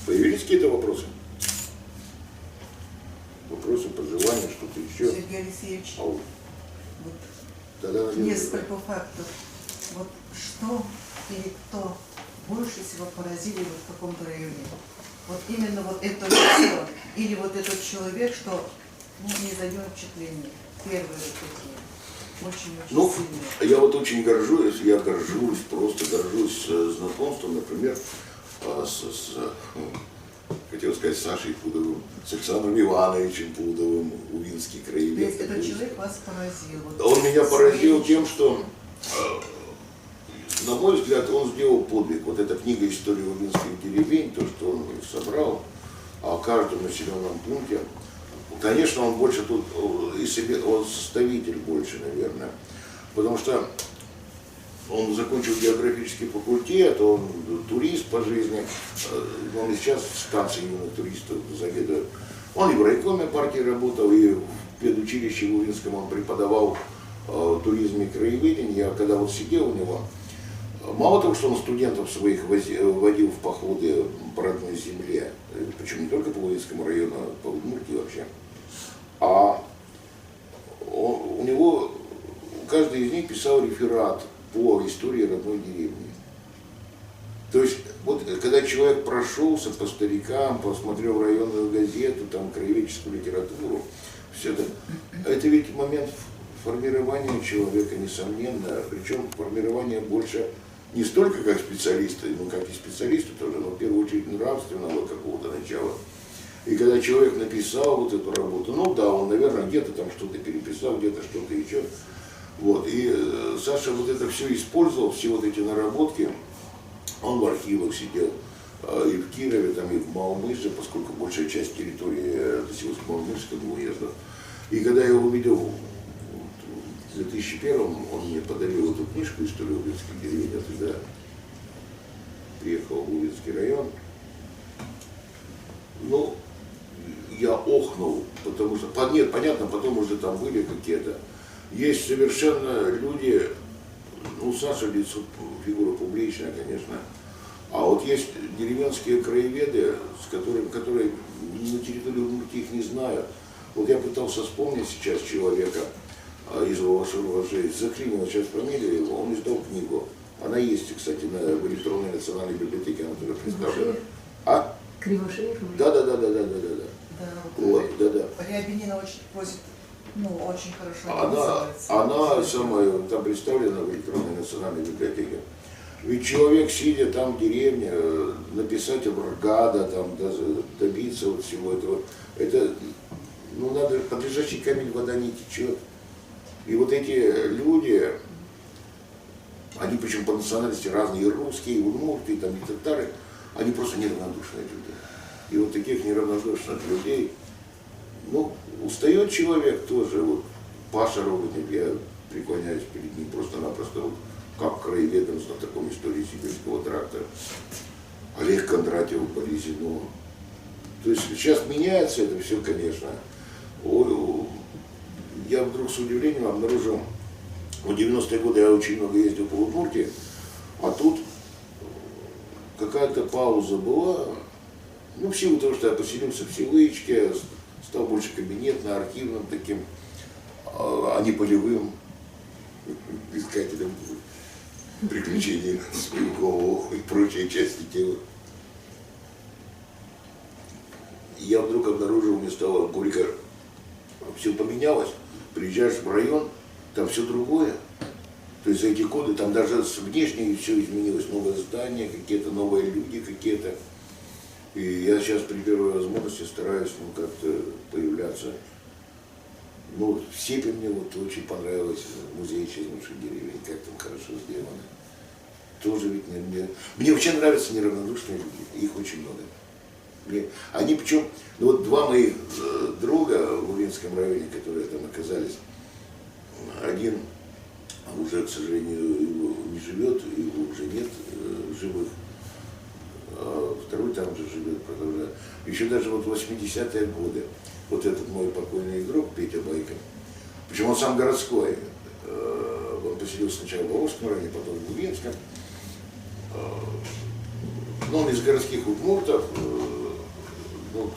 появились какие-то вопросы? Вопросы, пожелания, что-то еще? Сергей Алексеевич, Вот. Тогда, несколько фактов. Вот что или кто больше всего поразили вот в каком-то районе? Вот именно вот это лицо или вот этот человек, что не зайдет впечатление. Первые такие. Очень-очень сильные. Я вот очень горжусь, просто горжусь знакомством, например, хотел сказать, с Сашей Пудовым, с Александром Ивановичем Пудовым, Увинский краевед. То есть этот человек вас поразил? Вот Он меня поразил тем, что, на мой взгляд, он сделал подвиг. Вот эта книга «История увинских деревень», то, что он собрал о каждом населенном пункте. Конечно, он больше тут, он составитель больше, наверное, потому что он закончил географический факультет, он турист по жизни, он и сейчас станцией юных туристов заведует. Он и в райкоме партии работал, и в педучилище в Увинском он преподавал туризм и краеведение. Я когда вот сидел у него, мало того, что он студентов своих водил в походы по родной земле, причем не только по Увинскому району, а по Удмуртии вообще, а у него каждый из них писал реферат по истории родной деревни. То есть, вот когда человек прошелся по старикам, посмотрел районную газету, там, краеведческую литературу, все это ведь момент формирования человека, несомненно, причем формирование больше не столько как специалиста, ну как и специалиста тоже, но в первую очередь нравственного какого-то начала. И когда человек написал вот эту работу, ну да, он, наверное, где-то там что-то переписал, где-то что-то еще. Вот. И Саша вот это все использовал, все вот эти наработки. Он в архивах сидел, и в Кирове, там, и в Малмыже, поскольку большая часть территории Малмыжского уезда. И когда я его увидел в 2001 он мне подарил эту книжку «История Увинских деревень», я тогда приехал в Увинский район. Ну, я охнул, потому что, нет, понятно, потом уже там были какие-то. Есть совершенно люди, ну, Саша лицо, фигура публичная, конечно, а вот есть деревенские краеведы, которые на территории Удмуртии их не знают. Вот я пытался вспомнить сейчас человека из Валашова-Жей, Заклинина, сейчас фамилия его, он издал книгу. Она есть, кстати, в электронной национальной библиотеке, она тоже представлена. А? Кривошеев? Да. Да, Вот, да. Рябинина очень просит, ну, очень хорошо называется. Она самая, там представлена в электронной национальной библиотеке. Ведь человек, сидя там в деревне, написать Абрагада, там, добиться вот всего этого, это, ну, надо, под лежачий камень вода не течет. И вот эти люди, они причем по национальности разные, и русские, и удмурты, и там, и татары, они просто неравнодушные люди. И вот таких неравнодушных людей, ну, устает человек тоже, вот Паша Роботник, я преклоняюсь перед ним просто-напросто, вот, как краеведом, знатоком истории Сибирского тракта, Олег Кондратьев, Борисину. То есть сейчас меняется это все, конечно. Я вдруг с удивлением обнаружил, в 90-е годы я очень много ездил по Удмуртии, а тут какая-то пауза была, ну, в силу того, что я поселился в Селычке, стал больше кабинетно-архивным таким, а не полевым искателем приключений на свою голову и прочие части тела. Я вдруг обнаружил, мне стало горько, все поменялось, приезжаешь в район, там все другое. То есть за эти годы там даже внешне все изменилось, новое здание, какие-то новые люди какие-то. И я сейчас при первой возможности стараюсь, ну, как-то появляться. Ну, в степени мне вот очень понравилось музей исчезнувших деревень, как там хорошо сделано. Тоже ведь мне вообще нравятся неравнодушные люди, их очень много. Они причем, ну вот два моих друга в Увинском районе, которые там оказались, один уже, к сожалению, его не живет, его уже нет живых, а второй там же живет, продолжает. Еще даже вот в 80-е годы, вот этот мой покойный друг Петя Байко, причем он сам городской, он поселился сначала в Волжском районе, потом в Увинском, но он из городских удмуртов. Ну,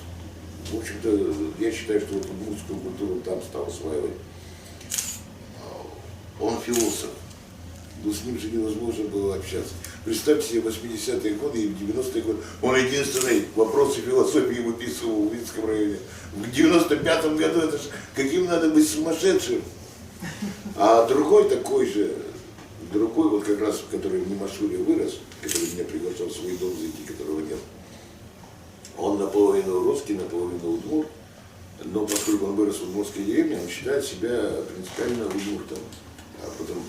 в общем-то, я считаю, что вот удмуртскую культуру там стал осваивать. Он философ. Но с ним же невозможно было общаться. Представьте себе 80-е годы и в 90-е годы. Он единственный вопросы философии выписывал в Увинском районе. В 95-м году это же каким надо быть сумасшедшим. А другой такой же, другой, вот как раз, который в Немашуре вырос, который меня приглашал в свой дом зайти, которого нет. Он наполовину русский, наполовину удмурт, но поскольку он вырос в удмуртской деревне, он считает себя принципиально удмуртом, а потом,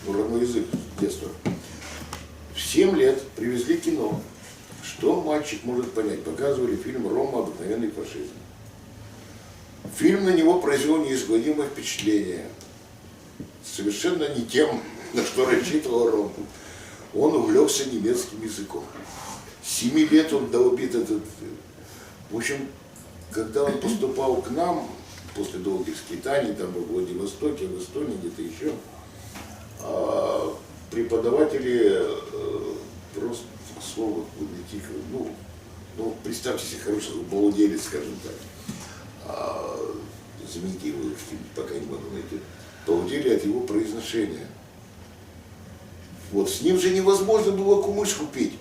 ну, родной язык с детства. В 7 лет привезли кино. Что мальчик может понять? Показывали фильм «Рома. Обыкновенный фашизм». Фильм на него произвел неизгладимое впечатление. Совершенно не тем, на что рассчитывал Рома. Он увлекся немецким языком. С 7 лет он долбит этот... В общем, когда он поступал к нам, после долгих скитаний, там в Владивостоке, в Эстонии, где-то еще, преподаватели просто, к слову, ну, представьте себе хороший балуделец, скажем так, замените его, пока не могу найти, балудели от его произношения. Вот с ним же невозможно было кумышку пить.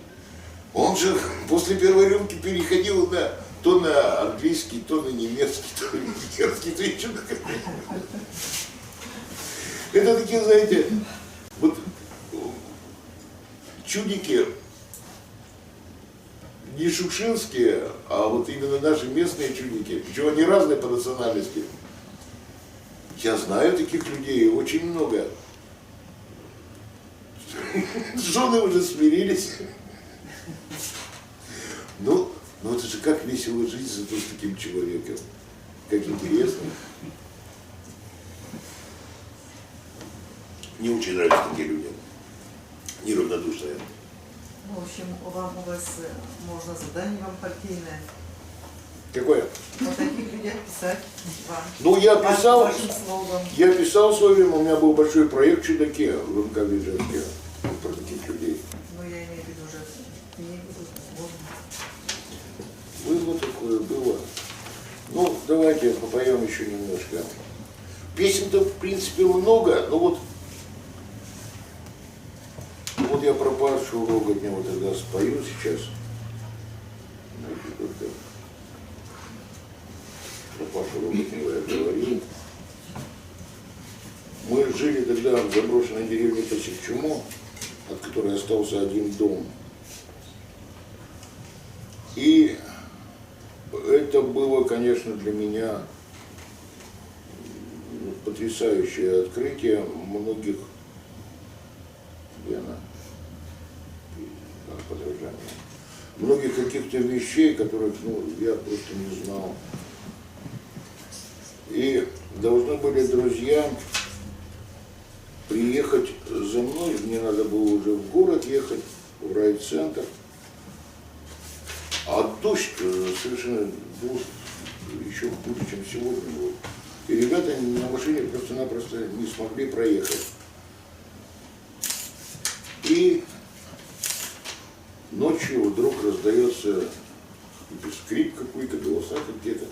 Он же после первой рюмки переходил то на английский, то на немецкий, то на венгерский, то еще на какой-то. Это такие, знаете, вот чудики не шукшинские, а вот именно наши местные чудики, причем они разные по национальности. Я знаю таких людей, очень много. Жены уже смирились. Ну это же как весело жить зато с таким человеком. Как интересно. Мне очень нравятся такие люди. Неравнодушные. Ну, в общем, у вас можно задание вам партийное. Какое? Вот таких людей писать вам. Ну, я писал, Вашим словом. в свое время, у меня был большой проект «Чудаки» в МК Вижевске про таких людей. Ну, я имею в виду уже книгу, можно. Было такое, было. Ну, давайте попоем еще немножко. Песен-то, в принципе, много, но вот я про Пашу Роготня вот тогда спою сейчас. Значит, только про Пашу Роготня я говорил. Мы жили тогда в заброшенной деревне Тосикчумо, от которой остался один дом. И это было, конечно, для меня потрясающее открытие многих, подражание, многих каких-то вещей, которых я просто не знал. И должны были друзья приехать за мной, мне надо было уже в город ехать, в райцентр. А дождь совершенно был еще хуже, чем сегодня был. И ребята на машине просто-напросто не смогли проехать. И ночью вдруг раздается скрип какой-то, голоса какие-то.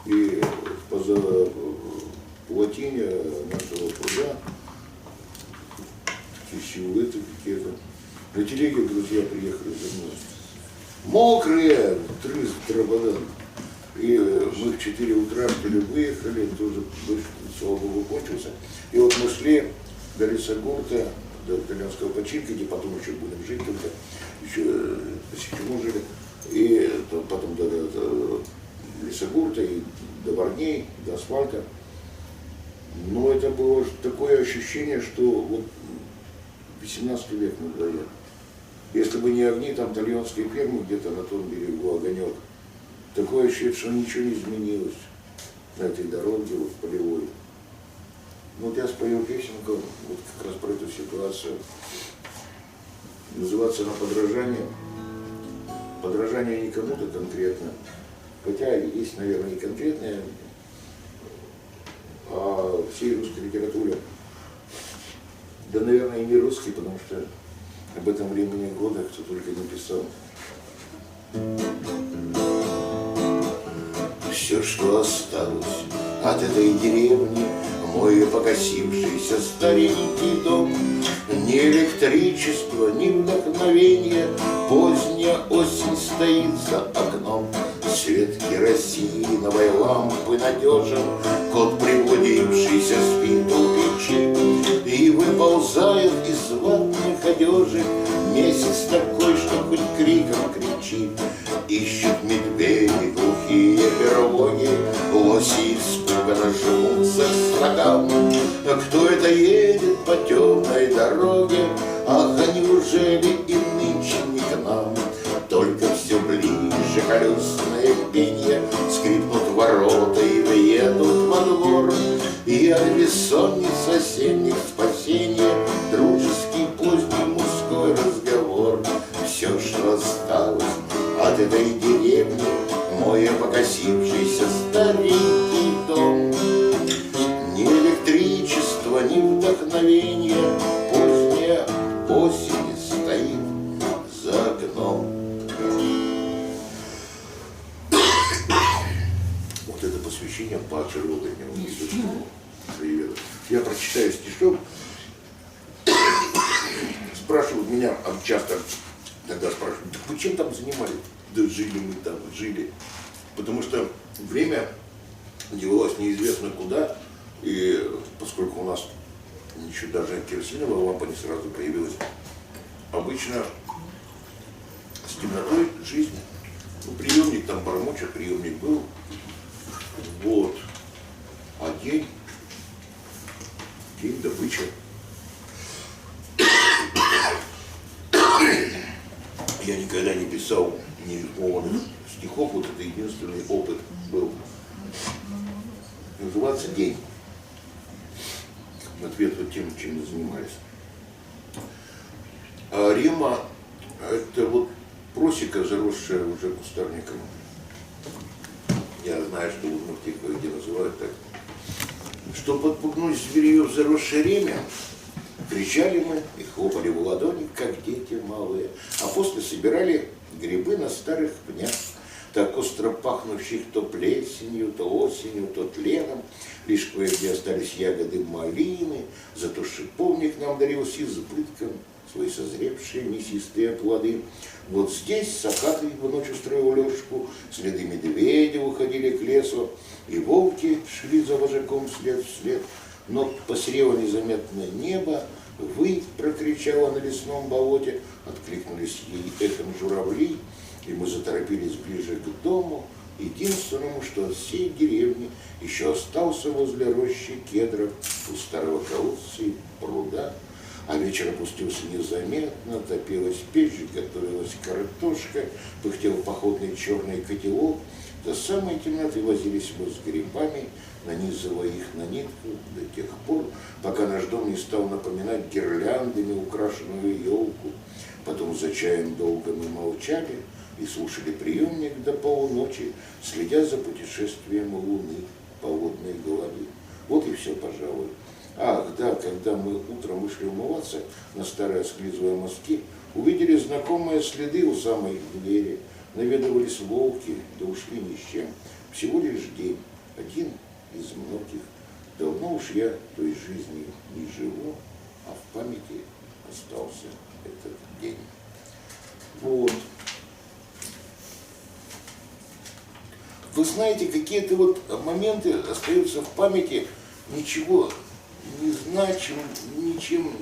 И по плотине нашего пруда такие силуэты какие-то. На телеге друзья приехали за мной. Мокрые, трыз, троподан. И мы в 4 утра, что ли, выехали, тоже дождь, слава богу, кончился. И вот мы шли до Лесогорта, до итальянского починка, где потом еще будем жить, только еще Тосикчумо жили. И потом до Лесогорта и до Варней, до асфальта. Но это было такое ощущение, что вот 18 век на дворе. Если бы не огни, там итальянской фермы где-то на том берегу огонек. Такое ощущение, что ничего не изменилось на этой дороге, вот полевой. Ну, вот я спою песенку, вот как раз про эту ситуацию. Называется она «Подражание». Подражание не кому-то конкретно, хотя есть, наверное, и конкретное, а всей русской литературе. Да, наверное, и не русской, потому что об этом времени года кто только не писал. Все, что осталось от этой деревни, мой покосившийся старенький дом, ни электричества, ни вдохновения, поздняя осень стоит за окном. Свет керосиновой лампы надежен, кот приблудившийся спит у печи, и выползает из ватных одежек месяц такой, что хоть криком кричи. Ищут медведи глухие пироги, лоси испуганно жмутся к строкам. Кто это едет по темной дороге? Ах, а неужели и нынче не к нам? Только все ближе колесное пенье, скрипнут ворота и въедут во двор. И от бессонниц осенних спасения дружеский поздний мужской разговор. Все, что осталось от этой деревни, мой покосившийся старенький дом. Ни электричества, ни вдохновения, поздняя осень стоит за окном. Вот это посвящение Паше Роготню. Привет. Я прочитаю стишок. Спрашивают меня, часто тогда спрашивают, так вы чем там занимались? Да жили мы там, жили. Потому что время девалось неизвестно куда, и поскольку у нас еще даже керосиновая лампа не сразу появилась, обычно с темнотой жизнь. Ну, приемник там бормочет, приемник был. Вот. А день день добычи. Я никогда не писал ни рифмованных стихов, вот это единственный опыт был. Называется «День». В ответ вот тем, чем мы занимались. А рема – это вот просека, заросшая уже кустарником. Я знаю, что в Удмуртии кое-где называют так. Чтобы подпугнуть зверье в заросшей реме, кричали мы и хлопали в ладони, как дети малые, а после собирали грибы на старых пнях, так остро пахнущих то плесенью, то осенью, то тленом. Лишь кое-где остались ягоды малины, зато шиповник нам дарил с избытком свои созревшие мясистые плоды. Вот здесь сакатый в ночь устроил лёжку, следы медведя уходили к лесу, и волки шли за вожаком след в след. Но посрело незаметное небо, выть прокричала на лесном болоте, откликнулись ей эхом журавли, и мы заторопились ближе к дому, единственному, что от всей деревни еще остался возле рощи кедров у старого колодца и пруда. А вечер опустился незаметно, топилась печь, готовилась картошка, пыхтел походный черный котелок. До самой темноты возились мы с грибами, нанизывая их на нитку до тех пор, пока наш дом не стал напоминать гирляндами украшенную елку. Потом за чаем долго мы молчали и слушали приемник до полуночи, следя за путешествием луны по водной глади. Вот и все, пожалуй. Ах, да, когда мы утром вышли умываться на старые осклизлые мостки, увидели знакомые следы у самой двери. Наведывались волки, да ушли ни с чем. Всего лишь день, один из многих. Давно уж я той жизни не живу, а в памяти остался этот день. Вот. Вы знаете, какие-то вот моменты остаются в памяти, ничего не значим, ничем.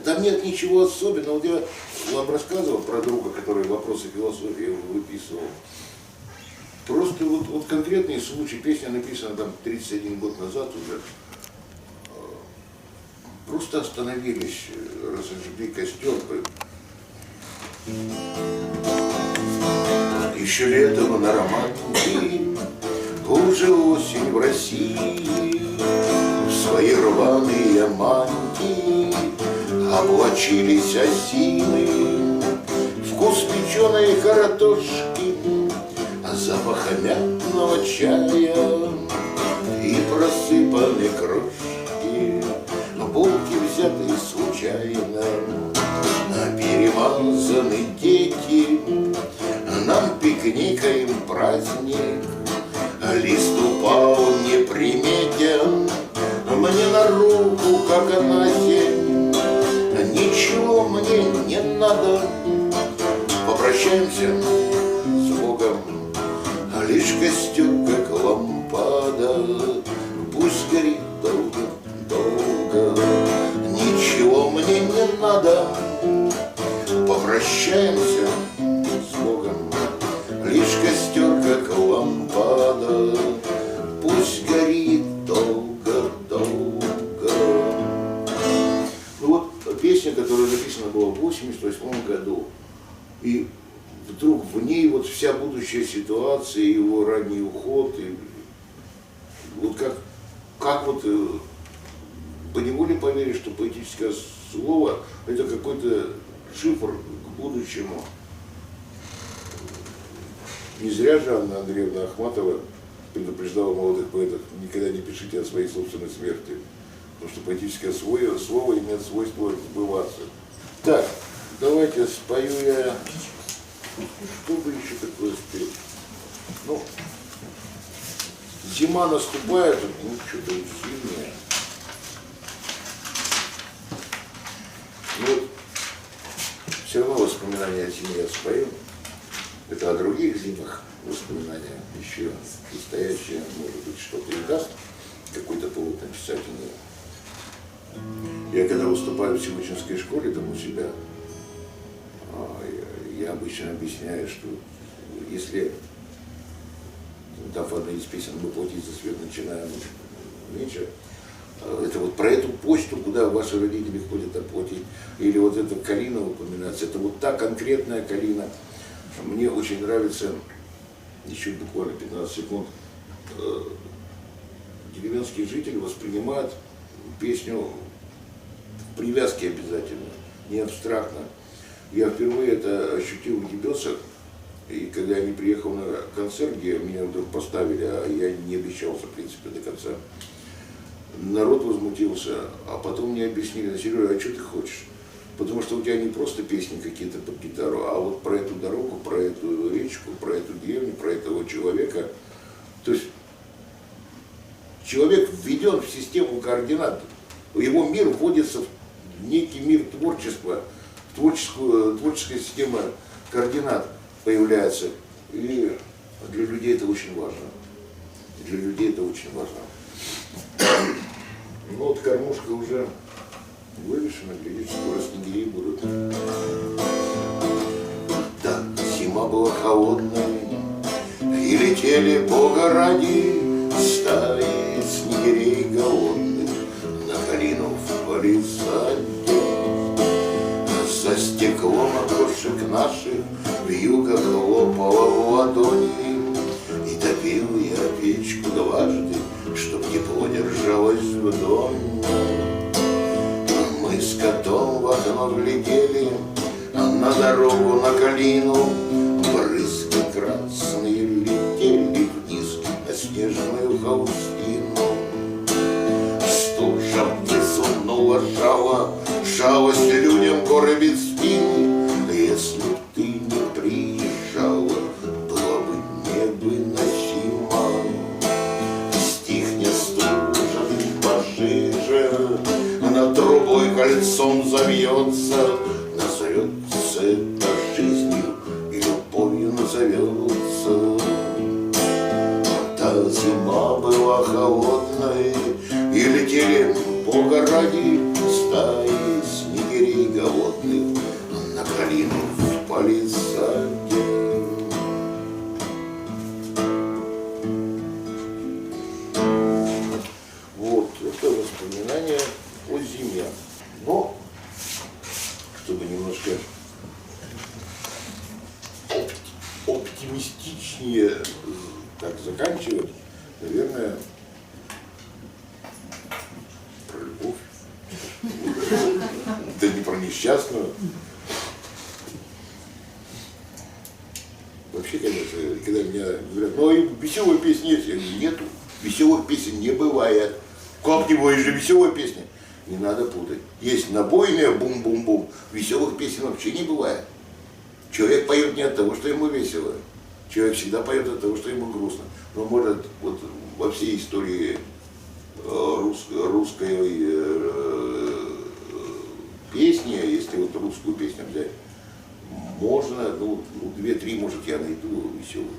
Там нет ничего особенного. Вот я вам рассказывал про друга, который вопросы философии выписывал. Просто вот конкретный случай, песня написана там 31 год назад уже. Просто остановились, разожгли костер. Еще летом на романтике, уже осень в России, в свои рваные мантии облачились осины, вкус печеной картошки, запах мятного чая и просыпаны крошки, булки взятые случайно, перемазаны дети, нам пикникаем праздник, лист упал неприметен, мне на руку, как Анахе, ничего мне не надо, попрощаемся с Богом, лишь костер, как лампада, пусть горит долго, долго, ничего мне не надо, попрощаемся с Богом, лишь костер, как лампада, пусть горит долго, долго. Ну вот песня, которая написана была в 1988 году, и вдруг в ней вот вся будущая ситуация, его ранний уход, и вот как вот поневоле поверишь, что поэтическое слово – это какой-то шифр к будущему. Не зря же Анна Андреевна Ахматова предупреждала молодых поэтов: никогда не пишите о своей собственной смерти, потому что поэтическое слово имеет свойство сбываться. Так, давайте спою я. Что бы еще такое спеть? Ну, зима наступает, ну что-то зимнее. Вот, все равно воспоминания о зиме я спою. Это о других зимах воспоминания еще настоящее, может быть, что-то и даст, какой-то повод написать у нее. Я когда выступаю в Севучинской школе там у себя, я обычно объясняю, что если, дав одну из песен, мы платить за свет начинаем вечер, Это вот про эту почту, куда ваши родители ходят оплатить. Или вот эта калина упоминается. Это вот та конкретная калина. Мне очень нравится, еще буквально 15 секунд, деревенские жители воспринимают песню в привязке обязательно, не абстрактно. Я впервые это ощутил в Дебесах, и когда я не приехал на концерт, где меня вдруг поставили, а я не обещался, в принципе, до конца, народ возмутился, а потом мне объяснили: Сережа, а что ты хочешь? Потому что у тебя не просто песни какие-то под гитару, а вот про эту дорогу, про эту речку, про эту деревню, про этого человека. То есть человек введен в систему координат, его мир вводится в некий мир творчества, творческая система координат появляется. И для людей это очень важно. Для людей это очень важно. Ну вот кормушка уже вывешена, глядишь, скоро снегири будут. Да, зима была холодная, и летели Бога ради стаи снегирей голодных на калину в палисаде. За стеклом окошек наших вьюга хлопала в ладони, и топил я печку дважды, чтоб тепло держалось в доме. Мы с котом в окно глядели на дорогу, на калину. Брызги красные летели вниз на снежную холстину. Стужа присунула жалость людям горы без спины. Если б ты не приезжала, было бы невыносимо. Стихнет стужа, пожиже, над трубой кольцом завьется, назовется это жизнью и любовью назовется. Та зима была холодной, и летели Бога ради стаи снегирей голодных на калину в палисаде. Вот, это воспоминания о зиме. Но, чтобы немножко оптимистичнее так заканчивать, наверное, про любовь. Да не про несчастную. Вообще, конечно, когда меня говорят: ну, и веселые песни есть, я говорю: нету, веселых песен не бывает. Как не бывает же веселая песня? Не надо путать. Есть набойная бум-бум-бум, веселых песен вообще не бывает. Человек поет не от того, что ему весело. Человек всегда поет от того, что ему грустно. Но может вот во всей истории русской песни, если вот русскую песню взять, можно, ну 2-3, может, я найду веселых,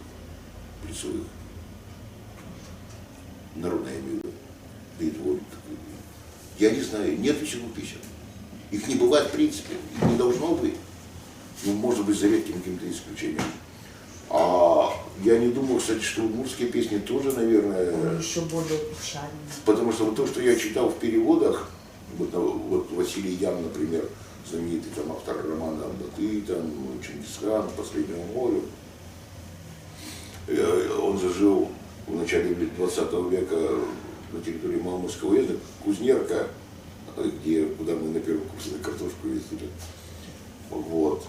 плюсовых. Народная милая. Да и двое. Я не знаю, нет веселых песен. Их не бывает в принципе, их не должно быть. Ну, может быть, за редким каким-то исключением. А я не думаю, кстати, что удмуртские песни тоже, наверное... Еще более печальные. Потому что вот то, что я читал в переводах, вот Василий Ян, например, знаменитый там автор романа «Баты», там, «Чингисхан», «Последнему морю», он же жил в начале 20 века на территории Малмысского уезда, Кузнерка, куда мы на первом курсе на картошку ездили. Вот.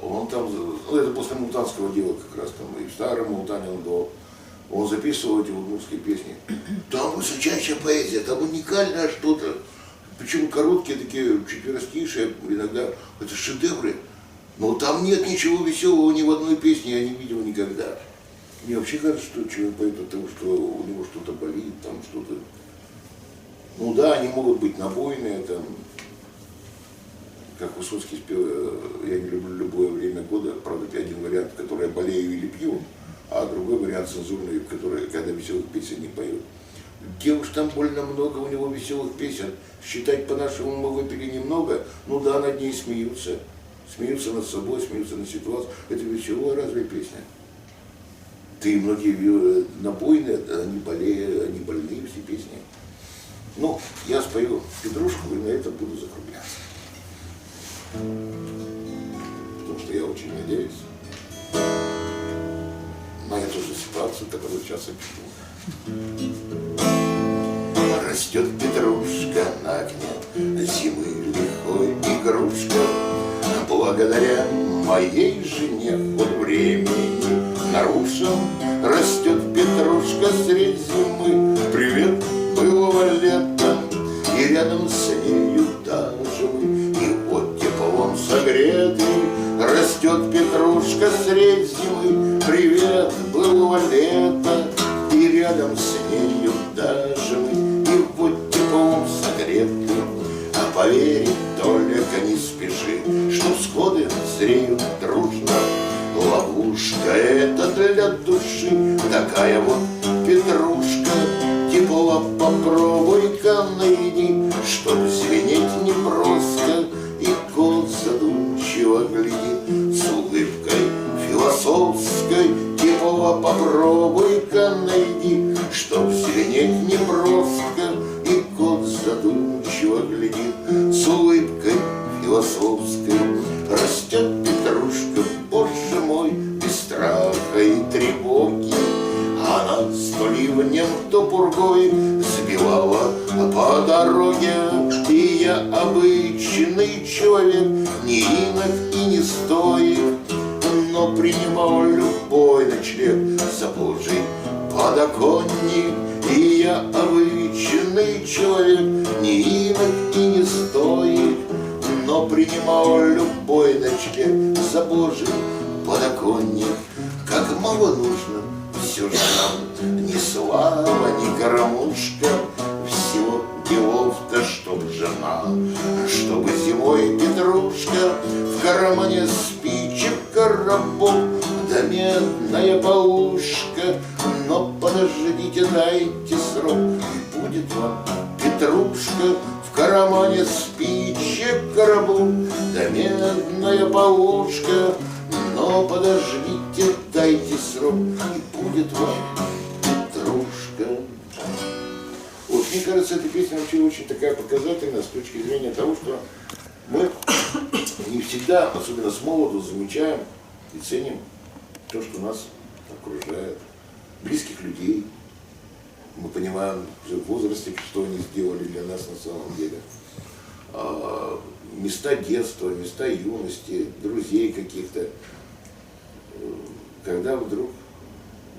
Он там, ну, это после Мултанского дела как раз, там и в Старом Мултане он был. Он записывал эти удмуртские песни. Там высочайшая поэзия, там уникальное что-то. Причем короткие такие, четверостишие, иногда это шедевры. Но там нет ничего веселого ни в одной песне, я не видел никогда. Мне вообще кажется, что человек поет от того, что у него что-то болит, там что-то. Ну да, они могут быть набойные, там, как Высоцкий спел, я не люблю любое время года, правда, один вариант, в который я болею или пью, а другой вариант цензурный, который, когда веселых песен не поют. Где уж там больно много у него веселых песен, считать по-нашему мы выпили немного, ну да, над ней смеются. Смеются над собой, смеются над ситуацией. Это веселая разве песня? Ты многие набойные, они больные все песни. Ну, я спою Петрушку и на это буду закругляться. Потому что я очень надеюсь на эту же ситуацию, которую сейчас опишу. Растет петрушка на окне зимы лихой игрушка. Благодаря моей жене ход времени нарушен. Растет петрушка средь зимы, привет былого лета, и рядом с нею даже мы, и вот теплом согретый. Растет петрушка средь зимы, привет былого лета, и рядом с нею даже мы, и вот теплом согреты. А поверить только не спеши, что всходы зреют дружно. Ловушка это для души, такая вот петрушка. Тепло попробуй-ка найди, чтоб звенеть непросто. И кот задумчиво глядит с улыбкой философской. Тепло попробуй-ка найди, чтоб звенеть непросто. И кот задумчиво глядит с улыбкой философской. Растет петрушка, боже мой, без страха и тревоги. Она то ливнем, то пургой сбивала по дороге. И я обычный человек, не инок и не стоит, но принимал любой ночлег за Божий подоконник. И я обычный человек, не инок и не стоит, но принимал любой ночлег за Божий подоконник. Как мало нужно все же нам ни слава, ни кормушка, всего делов-то, чтоб жена, чтобы зимой петрушка, в кармане спичек коробок, да медная полушка. Но подождите, дайте срок, и будет вам петрушка, в кармане спичек коробок, да медная полушка. Но подождите, дайте срок, и будет вам петрушка. Вот, мне кажется, эта песня вообще очень такая показательная с точки зрения того, что мы не всегда, особенно с молоду, замечаем и ценим то, что нас окружает. Близких людей. Мы понимаем уже в возрасте, что они сделали для нас на самом деле. Места детства, места юности, друзей каких-то. Когда вдруг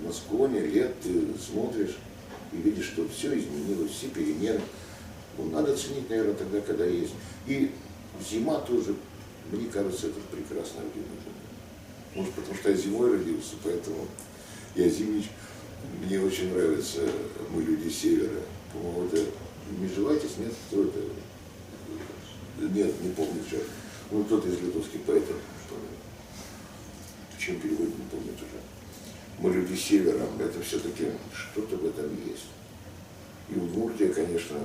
на склоне лет ты смотришь и видишь, что все изменилось, все перемены, ну, надо ценить, наверное, тогда, когда есть. И зима тоже, мне кажется, это прекрасное время. Может, потому что я зимой родился, поэтому я зимнич. Мне очень нравится «Мы люди севера». По-моему, это «Межевайтесь», нет? Кто это? Нет, не помню сейчас. Ну, кто-то из литовских поэтов, что ли. Чем переводит, не помню уже. «Мы люди севера», это все-таки что-то в этом есть. И Удмуртия, конечно,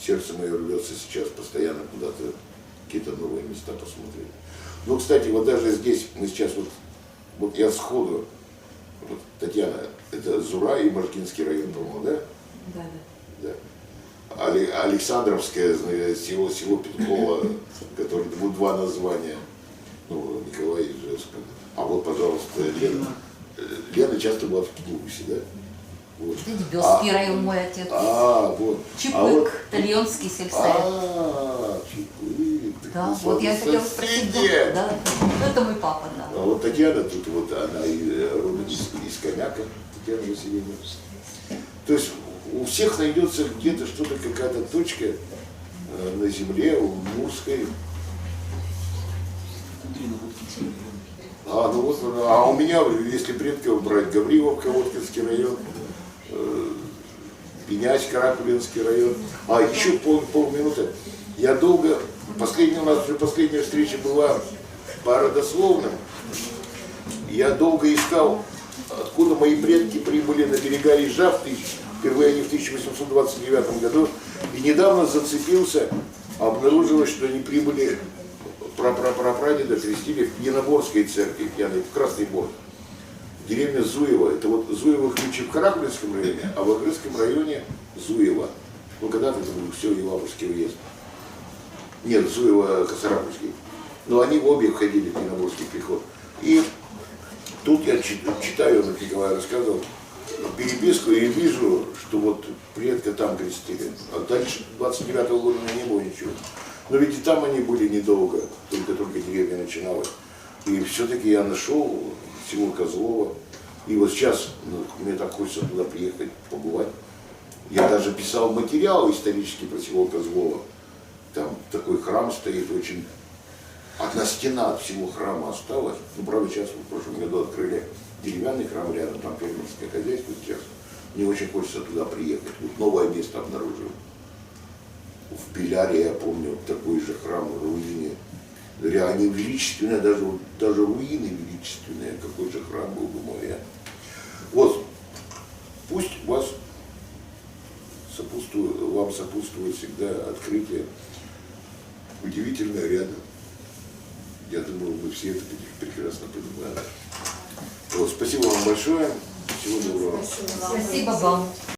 сердце мое рвется сейчас постоянно куда-то, какие-то новые места посмотреть. Ну, кстати, вот даже здесь мы сейчас вот я сходу, вот, Татьяна, это Зура и Можгинский район, по-моему, да? Да. Да. Александровское село Петкова, которое будет два названия. Ну, Николай и Ижевска. А вот, пожалуйста, Лена. Лена часто была в Книгусе, да? Вот. Дебёцкий район мой отец. Вот. Чипык, Тальонский сельсовет. Чипык. Да, вот я хотела спросить, да, это мой папа, да. А вот Татьяна тут, вот она родом из Коняка, Татьяна Васильевна. То есть у всех найдется где-то что-то, какая-то точка на земле, у Мурской. А у меня, если предков брать, Гавриловка, Воткинский район, Пенязь, Каракулинский район. А еще полминуты. Я долго, у нас уже последняя встреча была по родословным. Я долго искал, откуда мои предки прибыли на берега Ижа, впервые они в 1829 году. И недавно зацепился, обнаружилось, что они прибыли, прапрадеда крестили в Яноборской церкви, в Красный Бор. Деревня Зуево. Это вот Зуево ключи в Каракулинском районе, а в Агрызском районе Зуево. Ну, когда-то это был все Елабужский уезд. Нет, Зуево Косарапульский. Но они в обе входили в Динабургский приход. И тут я читаю, вот Николай рассказывал, переписку и вижу, что вот предка там крестили. А дальше 29-го года у меня не было ничего. Но ведь и там они были недолго, только деревня начиналась. И все-таки я нашел село Козлово. И вот сейчас мне так хочется туда приехать, побывать. Я даже писал материал исторический про село Козлово. Там такой храм стоит очень... Одна стена от всего храма осталась. Ну, правда, сейчас в прошлом году открыли деревянный храм рядом, там фермерское хозяйство сейчас. Мне очень хочется туда приехать. Вот новое место обнаружил. В Беляре, я помню, такой же храм в руине. Они величественные, даже руины величественные. Какой же храм был, думаю я. Вот, пусть вам сопутствует всегда открытие удивительное рядом. Я думаю, мы все это прекрасно понимаем. Вот, спасибо вам большое. Всего доброго. Спасибо вам.